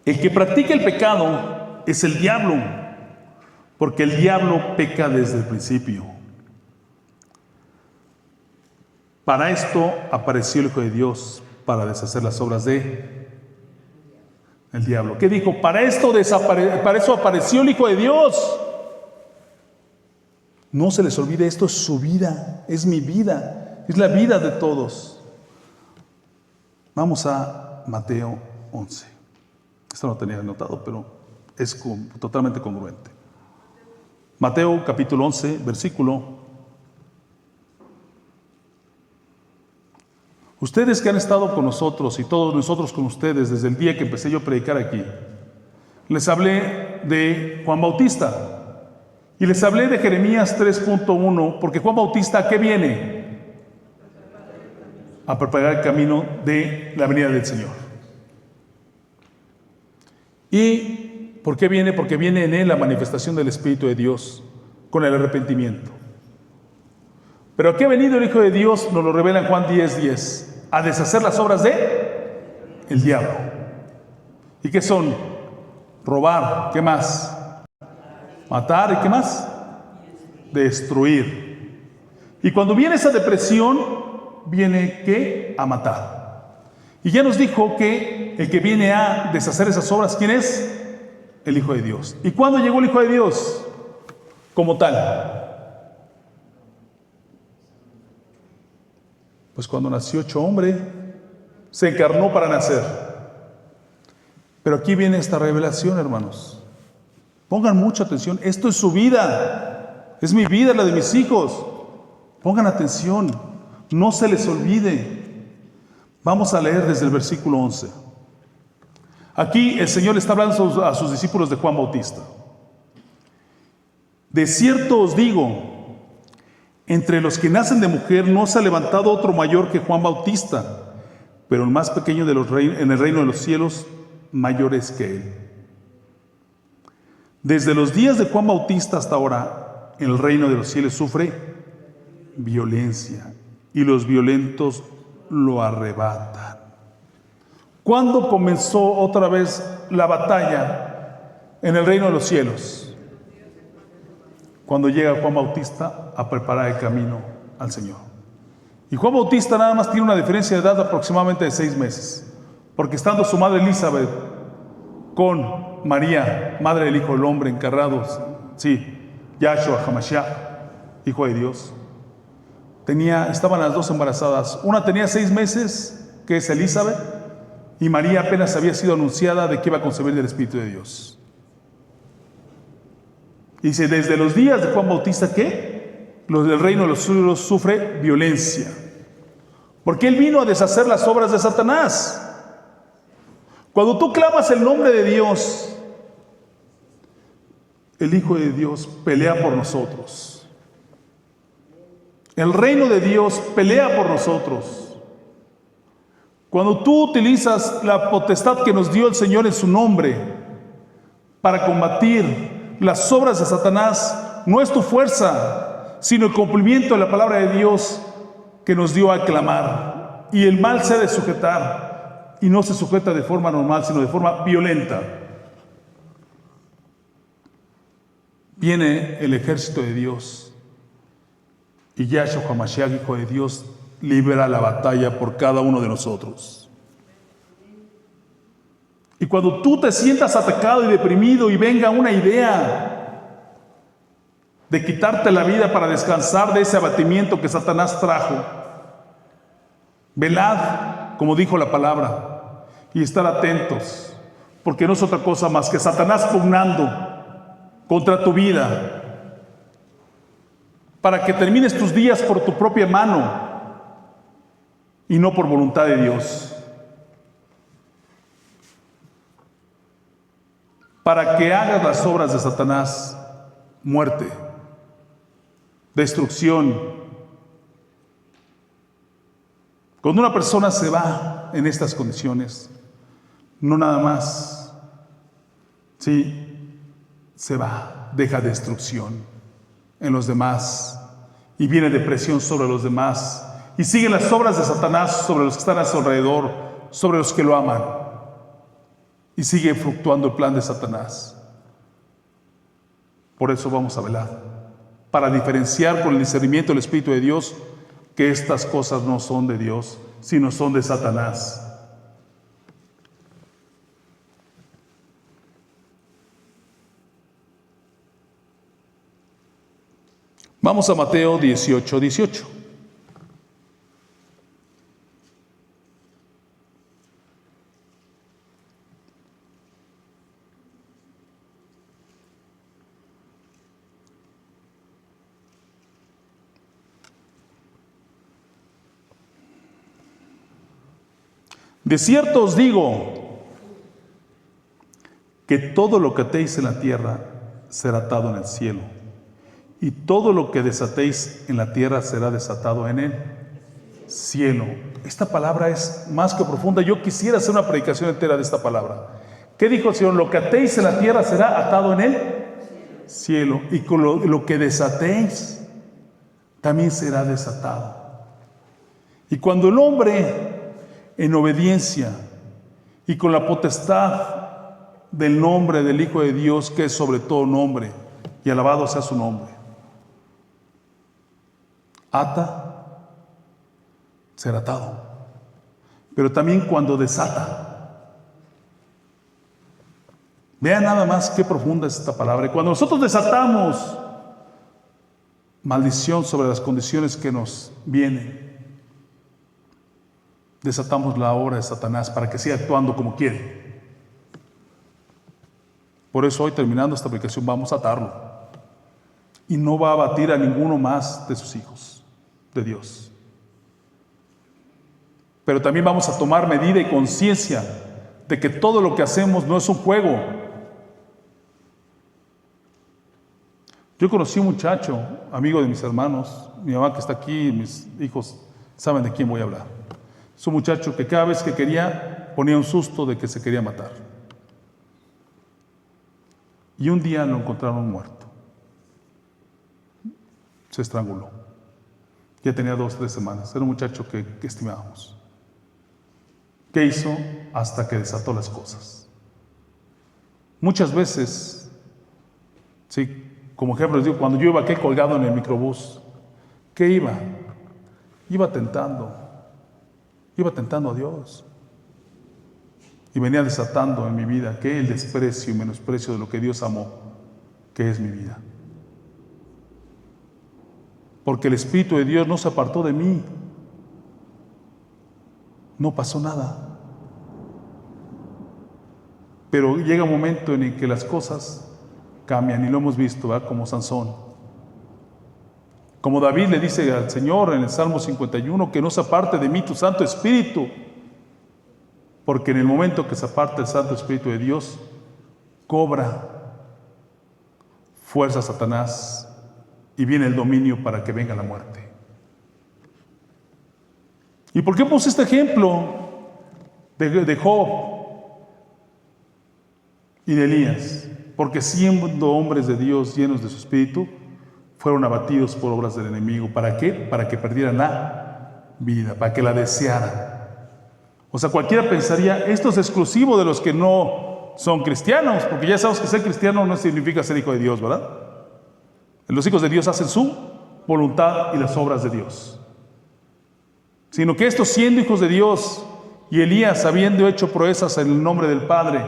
El que practica el pecado es el diablo, porque el diablo peca desde el principio. Para esto apareció el Hijo de Dios, para deshacer las obras de el diablo. ¿Qué dijo? Para eso apareció el Hijo de Dios. No se les olvide, esto es su vida, es mi vida, es la vida de todos. Vamos a Mateo 11. Esto no tenía anotado, pero es totalmente congruente. Mateo capítulo 11, versículo. Ustedes que han estado con nosotros y todos nosotros con ustedes desde el día que empecé yo a predicar aquí, les hablé de Juan Bautista y les hablé de Jeremías 3.1, porque Juan Bautista, ¿a qué viene? A preparar el camino de la venida del Señor. ¿Y por qué viene? Porque viene en él la manifestación del Espíritu de Dios con el arrepentimiento. Pero ¿a qué ha venido el Hijo de Dios? Nos lo revela en Juan 10:10. A deshacer las obras de el diablo. ¿Y qué son? Robar. ¿Qué más? Matar. ¿Y qué más? Destruir. Y cuando viene esa depresión, viene ¿qué? A matar. Y ya nos dijo que el que viene a deshacer esas obras, ¿quién es? El Hijo de Dios. ¿Y cuándo llegó el Hijo de Dios? Como tal. Pues cuando nació hecho hombre, se encarnó para nacer. Pero aquí viene esta revelación, hermanos. Pongan mucha atención. Esto es su vida. Es mi vida, la de mis hijos. Pongan atención. No se les olvide. Vamos a leer desde el versículo 11. Aquí el Señor le está hablando a sus discípulos de Juan Bautista. De cierto os digo, entre los que nacen de mujer no se ha levantado otro mayor que Juan Bautista, pero el más pequeño en el reino de los cielos, mayor es que él. Desde los días de Juan Bautista hasta ahora, el reino de los cielos sufre violencia y los violentos lo arrebatan. ¿Cuándo comenzó otra vez la batalla en el reino de los cielos? Cuando llega Juan Bautista a preparar el camino al Señor. Y Juan Bautista nada más tiene una diferencia de edad aproximadamente de 6 meses, porque estando su madre Elizabeth con María, madre del Hijo del Hombre, encarnados, Yahshua HaMashiach, Hijo de Dios, estaban las dos embarazadas. Una tenía 6 meses, que es Elizabeth, y María apenas había sido anunciada de que iba a concebir del Espíritu de Dios. Dice, desde los días de Juan Bautista, ¿qué? Los del reino de los cielos sufre violencia. Porque él vino a deshacer las obras de Satanás. Cuando tú clamas el nombre de Dios, el Hijo de Dios pelea por nosotros. El reino de Dios pelea por nosotros. Cuando tú utilizas la potestad que nos dio el Señor en su nombre para combatir las obras de Satanás, no es tu fuerza, sino el cumplimiento de la palabra de Dios que nos dio a clamar. Y el mal se ha de sujetar, y no se sujeta de forma normal, sino de forma violenta. Viene el ejército de Dios, y Yahshua HaMashiach, Hijo de Dios, libera la batalla por cada uno de nosotros. Y cuando tú te sientas atacado y deprimido y venga una idea de quitarte la vida para descansar de ese abatimiento que Satanás trajo, velad, como dijo la palabra, y estar atentos, porque no es otra cosa más que Satanás pugnando contra tu vida, para que termines tus días por tu propia mano y no por voluntad de Dios. Para que hagas las obras de Satanás, muerte, destrucción. Cuando una persona se va en estas condiciones, no nada más, se va, deja destrucción en los demás y viene depresión sobre los demás y siguen las obras de Satanás sobre los que están a su alrededor, sobre los que lo aman. y sigue fluctuando el plan de Satanás. Por eso vamos a velar, para diferenciar con el discernimiento del Espíritu de Dios que estas cosas no son de Dios, sino son de Satanás. Vamos a Mateo 18:18. De cierto os digo que todo lo que atéis en la tierra será atado en el cielo, y todo lo que desatéis en la tierra será desatado en el cielo. Esta palabra es más que profunda. Yo quisiera hacer una predicación entera de esta palabra. ¿Qué dijo el Señor? Lo que atéis en la tierra será atado en el cielo, y con lo que desatéis también será desatado. Y cuando el hombre, en obediencia y con la potestad del nombre del Hijo de Dios, que es sobre todo nombre, y alabado sea su nombre, ata, será atado. Pero también cuando desata. Vean nada más qué profunda es esta palabra. Y cuando nosotros desatamos maldición sobre las condiciones que nos vienen, desatamos la obra de Satanás para que siga actuando como quiere. Por eso hoy, terminando esta aplicación, vamos a atarlo. Y no va a abatir a ninguno más de sus hijos de Dios. Pero también vamos a tomar medida y conciencia de que todo lo que hacemos no es un juego. Yo conocí un muchacho, amigo de mis hermanos, mi mamá que está aquí, mis hijos saben de quién voy a hablar. Es un muchacho que cada vez que quería ponía un susto de que se quería matar. Y un día lo encontraron muerto. Se estranguló. Ya tenía 2 o 3 semanas. Era un muchacho que estimábamos. ¿Qué hizo? Hasta que desató las cosas. Muchas veces, sí, como ejemplo les digo, cuando yo iba aquí colgado en el microbús, ¿qué iba? Iba tentando a Dios. Y venía desatando en mi vida que el desprecio y menosprecio de lo que Dios amó, que es mi vida. Porque el Espíritu de Dios no se apartó de mí. No pasó nada. Pero llega un momento en el que las cosas cambian, y lo hemos visto, ¿verdad? Como Sansón. Como David le dice al Señor en el Salmo 51, que no se aparte de mí tu Santo Espíritu. Porque en el momento que se aparta el Santo Espíritu de Dios, cobra fuerza a Satanás y viene el dominio para que venga la muerte. ¿Y por qué puse este ejemplo de Job y de Elías? Porque siendo hombres de Dios llenos de su Espíritu, fueron abatidos por obras del enemigo. ¿Para qué? Para que perdieran la vida, para que la desearan. O sea, cualquiera pensaría, esto es exclusivo de los que no son cristianos, porque ya sabemos que ser cristiano no significa ser hijo de Dios, ¿verdad? Los hijos de Dios hacen su voluntad y las obras de Dios. Sino que estos, siendo hijos de Dios, y Elías, habiendo hecho proezas en el nombre del Padre,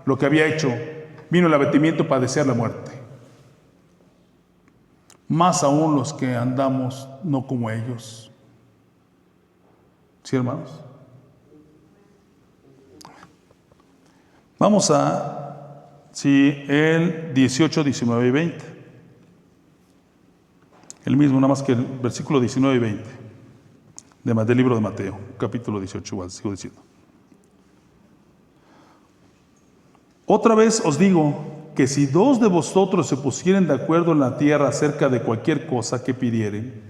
lo que había hecho, vino el abatimiento para desear la muerte. Más aún los que andamos no como ellos. ¿Sí, hermanos? Vamos a, el 18, 19 y 20. El mismo, nada más que el versículo 19 y 20 del libro de Mateo, capítulo 18, igual, sigo diciendo. Otra vez os digo que si 2 de vosotros se pusieren de acuerdo en la tierra acerca de cualquier cosa que pidieren,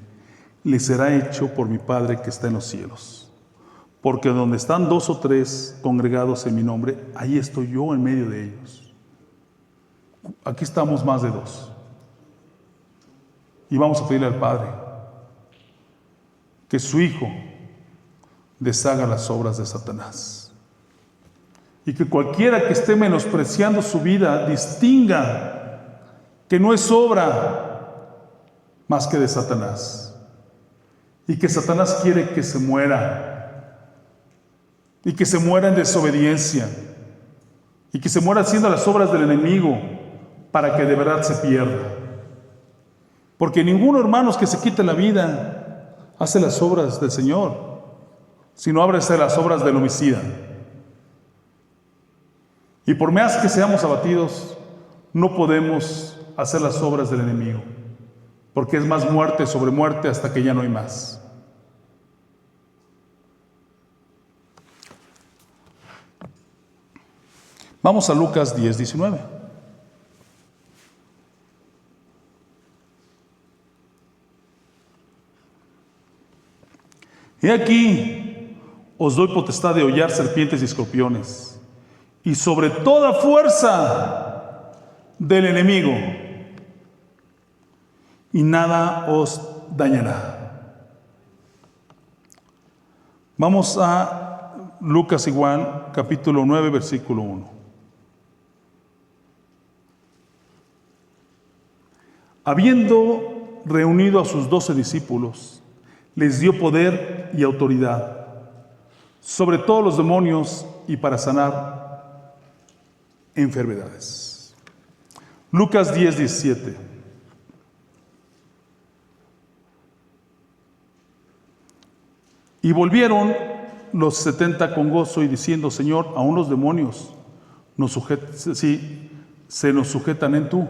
les será hecho por mi Padre que está en los cielos. Porque donde están 2 o 3 congregados en mi nombre, ahí estoy yo en medio de ellos. Aquí estamos más de 2. Y vamos a pedirle al Padre que su Hijo deshaga las obras de Satanás. y que cualquiera que esté menospreciando su vida distinga que no es obra más que de Satanás, y que Satanás quiere que se muera, y que se muera en desobediencia, y que se muera haciendo las obras del enemigo para que de verdad se pierda. Porque ninguno, hermanos, que se quite la vida hace las obras del Señor, sino hace las obras del homicida. Y por más que seamos abatidos, no podemos hacer las obras del enemigo, porque es más muerte sobre muerte hasta que ya no hay más. Vamos a Lucas 10:19. He aquí, os doy potestad de hollar serpientes y escorpiones, y sobre toda fuerza del enemigo, y nada os dañará. Vamos a Lucas igual, capítulo 9, versículo 1. Habiendo reunido a sus 12 discípulos, les dio poder y autoridad sobre todos los demonios y para sanar enfermedades. Lucas 10:17. Y volvieron los 70 con gozo y diciendo: Señor, aún los demonios se nos sujetan en tu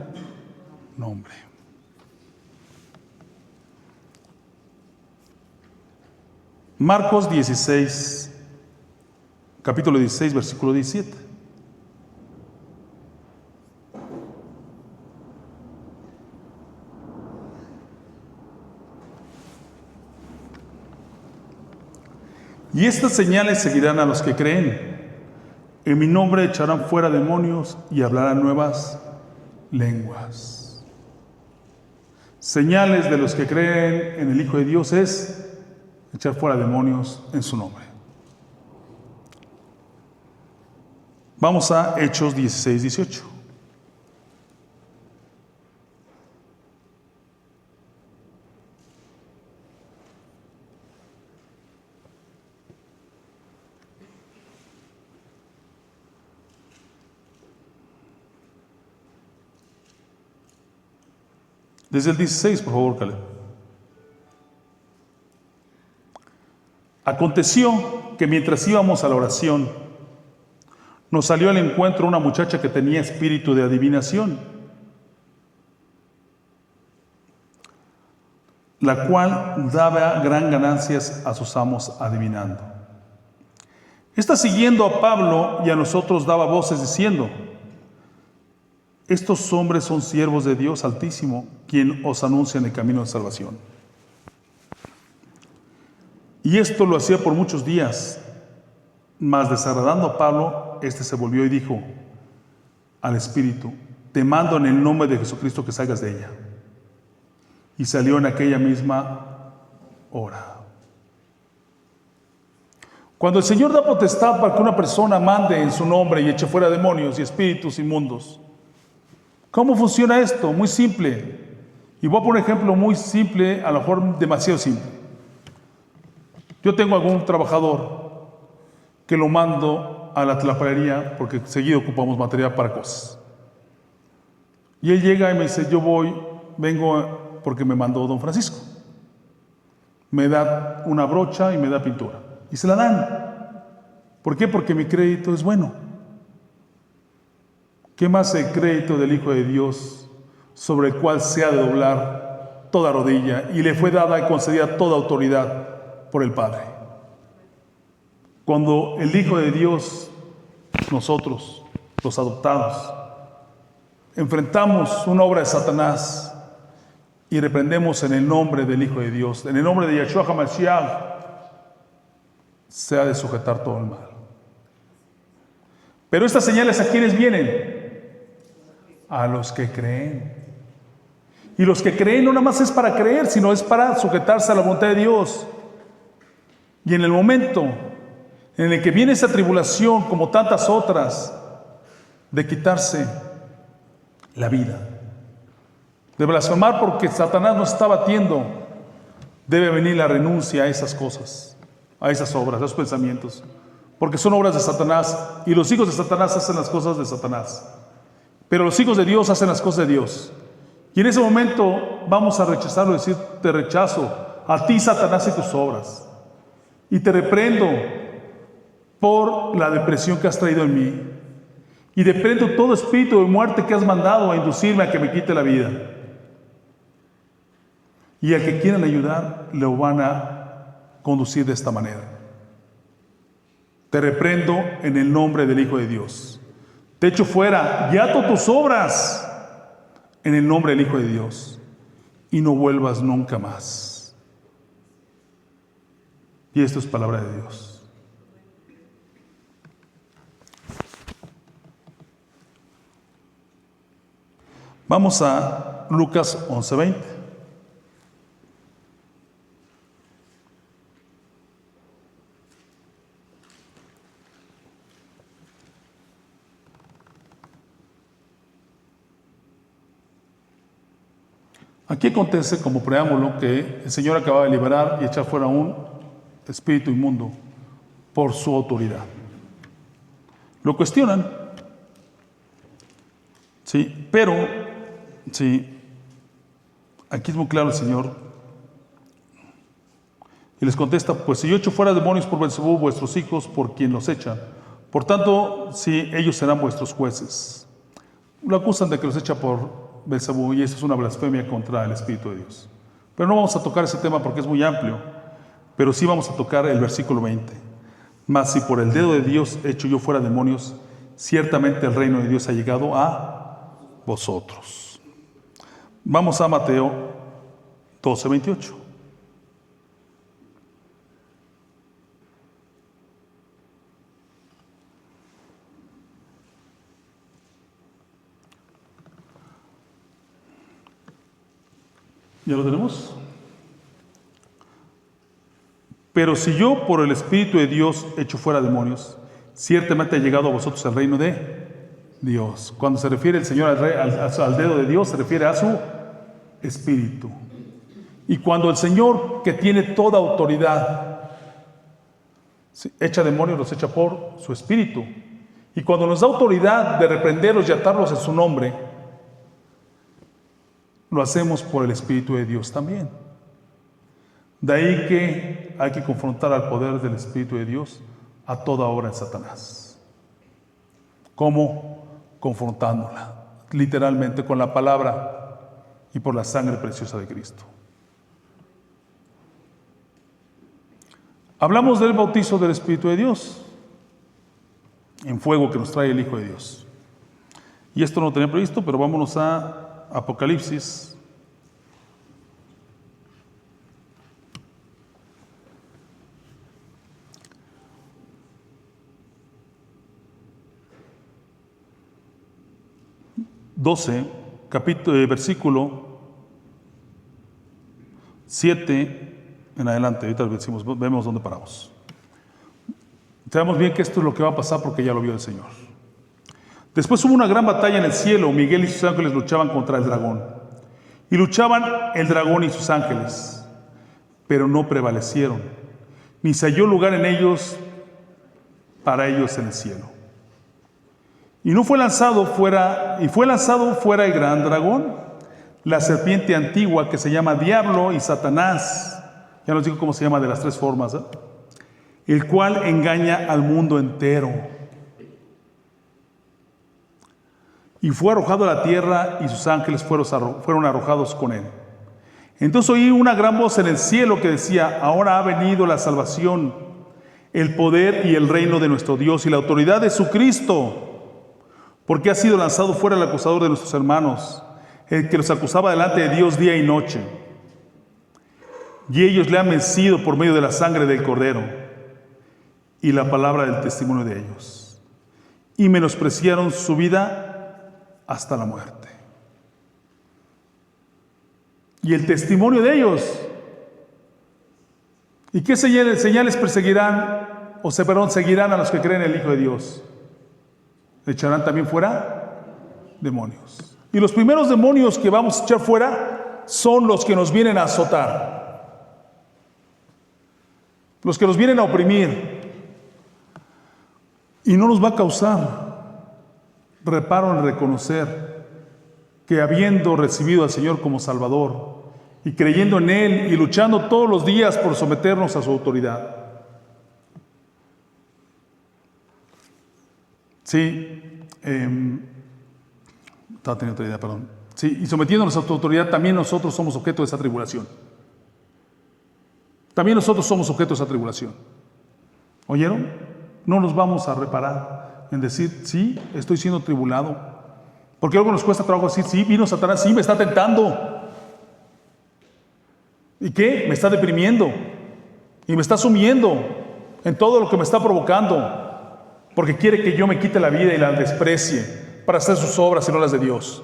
nombre. Marcos 16, capítulo 16, versículo 17. Y estas señales seguirán a los que creen. En mi nombre echarán fuera demonios y hablarán nuevas lenguas. Señales de los que creen en el Hijo de Dios es echar fuera demonios en su nombre. Vamos a Hechos 16:18. Desde el 16, por favor, Caleb. Aconteció que mientras íbamos a la oración, nos salió al encuentro una muchacha que tenía espíritu de adivinación, la cual daba gran ganancias a sus amos adivinando. Esta, siguiendo a Pablo y a nosotros, daba voces diciendo: estos hombres son siervos de Dios Altísimo, quien os anuncia en el camino de salvación. Y esto lo hacía por muchos días, mas desagradando a Pablo, éste se volvió y dijo al espíritu: te mando en el nombre de Jesucristo que salgas de ella. Y salió en aquella misma hora. Cuando el Señor da potestad para que una persona mande en su nombre y eche fuera demonios y espíritus inmundos, ¿cómo funciona esto? Muy simple. Y voy a poner un ejemplo muy simple, a lo mejor demasiado simple. Yo tengo algún trabajador que lo mando a la tlapalería porque seguido ocupamos material para cosas. Y él llega y me dice: vengo porque me mandó don Francisco. Me da una brocha y me da pintura. Y se la dan. ¿Por qué? Porque mi crédito es bueno. ¿Qué más el crédito del Hijo de Dios, sobre el cual se ha de doblar toda rodilla y le fue dada y concedida toda autoridad por el Padre? Cuando el Hijo de Dios, nosotros, los adoptados, enfrentamos una obra de Satanás y reprendemos en el nombre del Hijo de Dios, en el nombre de Yeshua HaMashiach, se ha de sujetar todo el mal. Pero estas señales, ¿a quiénes vienen? A los que creen. Y los que creen no nada más es para creer, sino es para sujetarse a la voluntad de Dios. Y en el momento en el que viene esa tribulación, como tantas otras, de quitarse la vida, de blasfemar porque Satanás nos está batiendo, debe venir la renuncia a esas cosas, a esas obras, a esos pensamientos, porque son obras de Satanás, y los hijos de Satanás hacen las cosas de Satanás, pero los hijos de Dios hacen las cosas de Dios. Y en ese momento vamos a rechazarlo, decir, te rechazo a ti, Satanás, y tus obras, y te reprendo por la depresión que has traído en mí, y reprendo todo espíritu de muerte que has mandado a inducirme a que me quite la vida. Y al que quieran ayudar, lo van a conducir de esta manera. Te reprendo en el nombre del Hijo de Dios. Te echo fuera y ato tus obras en el nombre del Hijo de Dios. Y no vuelvas nunca más. Y esto es palabra de Dios. Vamos a Lucas 11:20. Aquí acontece como preámbulo que el Señor acababa de liberar y echar fuera un espíritu inmundo por su autoridad. Lo cuestionan, sí, pero sí, aquí es muy claro el Señor y les contesta: pues si yo echo fuera demonios por Beelzebú, vuestros hijos por quien los echan, por tanto, sí, ellos serán vuestros jueces. Lo acusan de que los echa por Beelzebú, y eso es una blasfemia contra el Espíritu de Dios. Pero no vamos a tocar ese tema porque es muy amplio, pero sí vamos a tocar el versículo 20. Mas si por el dedo de Dios echo yo fuera demonios, ciertamente el reino de Dios ha llegado a vosotros. Vamos a Mateo 12:28. ¿Ya lo tenemos? Pero si yo por el Espíritu de Dios echo fuera demonios, ciertamente ha llegado a vosotros el reino de Dios. Cuando se refiere el Señor al dedo de Dios, se refiere a su Espíritu. Y cuando el Señor, que tiene toda autoridad, echa demonios, los echa por su Espíritu. Y cuando nos da autoridad de reprenderlos y atarlos en su nombre, lo hacemos por el Espíritu de Dios también. De ahí que hay que confrontar al poder del Espíritu de Dios a toda obra de Satanás. ¿Cómo? Confrontándola, literalmente con la palabra y por la sangre preciosa de Cristo. Hablamos del bautizo del Espíritu de Dios en fuego que nos trae el Hijo de Dios. Y esto no lo tenía previsto, pero vámonos a Apocalipsis. Versículo 7 en adelante. Ahorita vemos dónde paramos. Sabemos bien que esto es lo que va a pasar porque ya lo vio el Señor. Después hubo una gran batalla en el cielo. Miguel y sus ángeles luchaban contra el dragón. Y luchaban el dragón y sus ángeles, pero no prevalecieron, ni se halló lugar en ellos para ellos en el cielo. Y fue lanzado fuera el gran dragón, la serpiente antigua que se llama Diablo y Satanás. Ya nos digo cómo se llama de las tres formas, el cual engaña al mundo entero. Y fue arrojado a la tierra y sus ángeles fueron arrojados con él. Entonces oí una gran voz en el cielo que decía: ahora ha venido la salvación, el poder y el reino de nuestro Dios y la autoridad de su Cristo, porque ha sido lanzado fuera el acusador de nuestros hermanos, el que los acusaba delante de Dios día y noche. Y ellos le han vencido por medio de la sangre del Cordero y la palabra del testimonio de ellos, y menospreciaron su vida hasta la muerte. Y el testimonio de ellos. ¿Y qué señales perseguirán seguirán a los que creen en el Hijo de Dios. Echarán también fuera demonios. Y los primeros demonios que vamos a echar fuera son los que nos vienen a azotar, los que nos vienen a oprimir, y no nos va a causar reparo en reconocer que habiendo recibido al Señor como Salvador y creyendo en Él y luchando todos los días por someternos a su autoridad. Sí, estaba teniendo otra idea, perdón. Sí, y sometiéndonos a tu autoridad, también nosotros somos objeto de esa tribulación. También nosotros somos objeto de esa tribulación. ¿Oyeron? No nos vamos a reparar en decir, sí, estoy siendo tribulado. Porque luego nos cuesta trabajo decir, sí, vino Satanás, sí, me está tentando. ¿Y qué? Me está deprimiendo. Y me está sumiendo en todo lo que me está provocando. Porque quiere que yo me quite la vida y la desprecie para hacer sus obras y no las de Dios.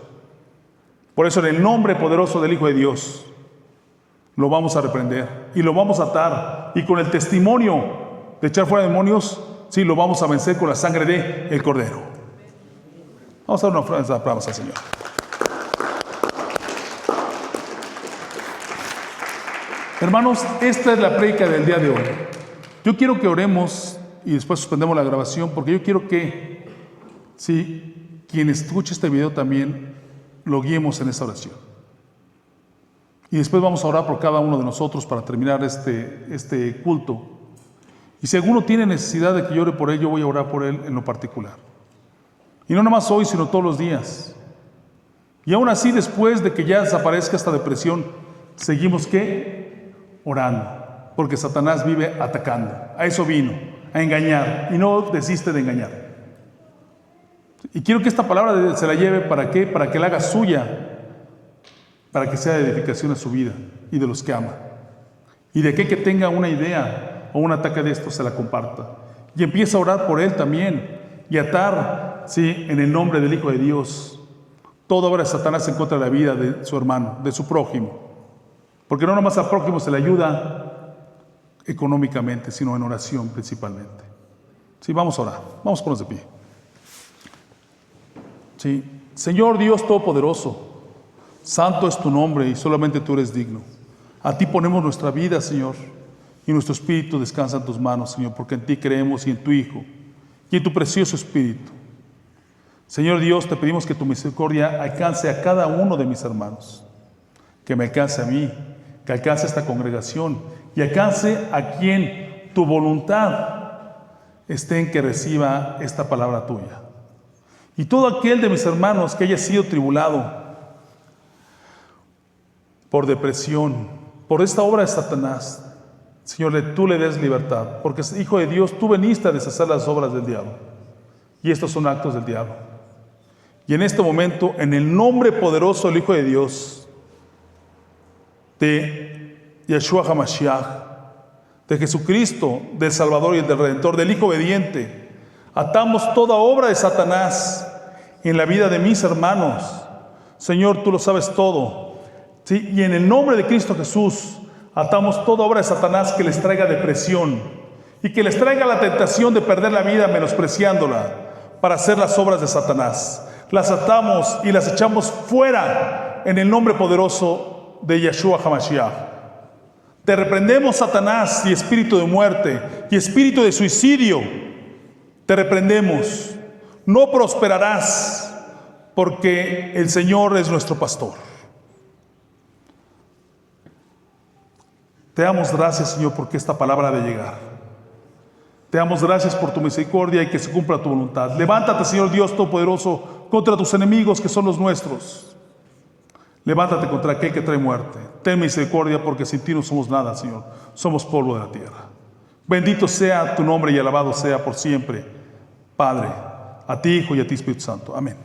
Por eso, en el nombre poderoso del Hijo de Dios, lo vamos a reprender y lo vamos a atar. Y con el testimonio de echar fuera demonios, sí, lo vamos a vencer con la sangre del Cordero. Vamos a dar una ofrenda de aplausos al Señor. Hermanos, esta es la prédica del día de hoy. Yo quiero que oremos y después suspendemos la grabación, porque yo quiero que, sí, quien escuche este video también lo guiemos en esta oración. Y después vamos a orar por cada uno de nosotros para terminar este culto. Y si alguno tiene necesidad de que yo ore por él, yo voy a orar por él en lo particular. Y no nomás hoy, sino todos los días. Y aún así, después de que ya desaparezca esta depresión, seguimos ¿qué? Orando. Porque Satanás vive atacando. A eso vino, a engañar. Y no desiste de engañar. Y quiero que esta palabra se la lleve ¿para qué? Para que la haga suya. Para que sea de edificación a su vida y de los que ama. Y de que tenga una idea o un ataque de esto se la comparta. Y empieza a orar por él también. Y atar, sí, en el nombre del Hijo de Dios, toda obra de Satanás en contra de la vida de su hermano, de su prójimo. Porque no nomás al prójimo se le ayuda económicamente, sino en oración principalmente. Sí, vamos a orar. Vamos a ponernos de pie. Sí, Señor Dios Todopoderoso, santo es tu nombre y solamente tú eres digno. A ti ponemos nuestra vida, Señor, y nuestro espíritu descansa en tus manos, Señor, porque en ti creemos y en tu Hijo y en tu precioso Espíritu. Señor Dios, te pedimos que tu misericordia alcance a cada uno de mis hermanos, que me alcance a mí, que alcance a esta congregación y alcance a quien tu voluntad esté en que reciba esta palabra tuya. Y todo aquel de mis hermanos que haya sido tribulado por depresión, por esta obra de Satanás, Señor, tú le des libertad, porque Hijo de Dios, tú veniste a deshacer las obras del diablo. Y estos son actos del diablo. Y en este momento, en el nombre poderoso del Hijo de Dios, de Yeshua HaMashiach, de Jesucristo, del Salvador y del Redentor, del Hijo obediente, atamos toda obra de Satanás en la vida de mis hermanos. Señor, tú lo sabes todo. ¿Sí? Y en el nombre de Cristo Jesús, atamos toda obra de Satanás que les traiga depresión y que les traiga la tentación de perder la vida menospreciándola para hacer las obras de Satanás. Las atamos y las echamos fuera en el nombre poderoso de Yeshua HaMashiach. Te reprendemos, Satanás, y espíritu de muerte y espíritu de suicidio. Te reprendemos. No prosperarás porque el Señor es nuestro pastor. Te damos gracias, Señor, porque esta palabra ha de llegar. Te damos gracias por tu misericordia y que se cumpla tu voluntad. Levántate, Señor Dios Todopoderoso, contra tus enemigos que son los nuestros. Levántate contra aquel que trae muerte. Ten misericordia porque sin ti no somos nada, Señor. Somos polvo de la tierra. Bendito sea tu nombre y alabado sea por siempre. Padre, a ti, Hijo y a ti, Espíritu Santo. Amén.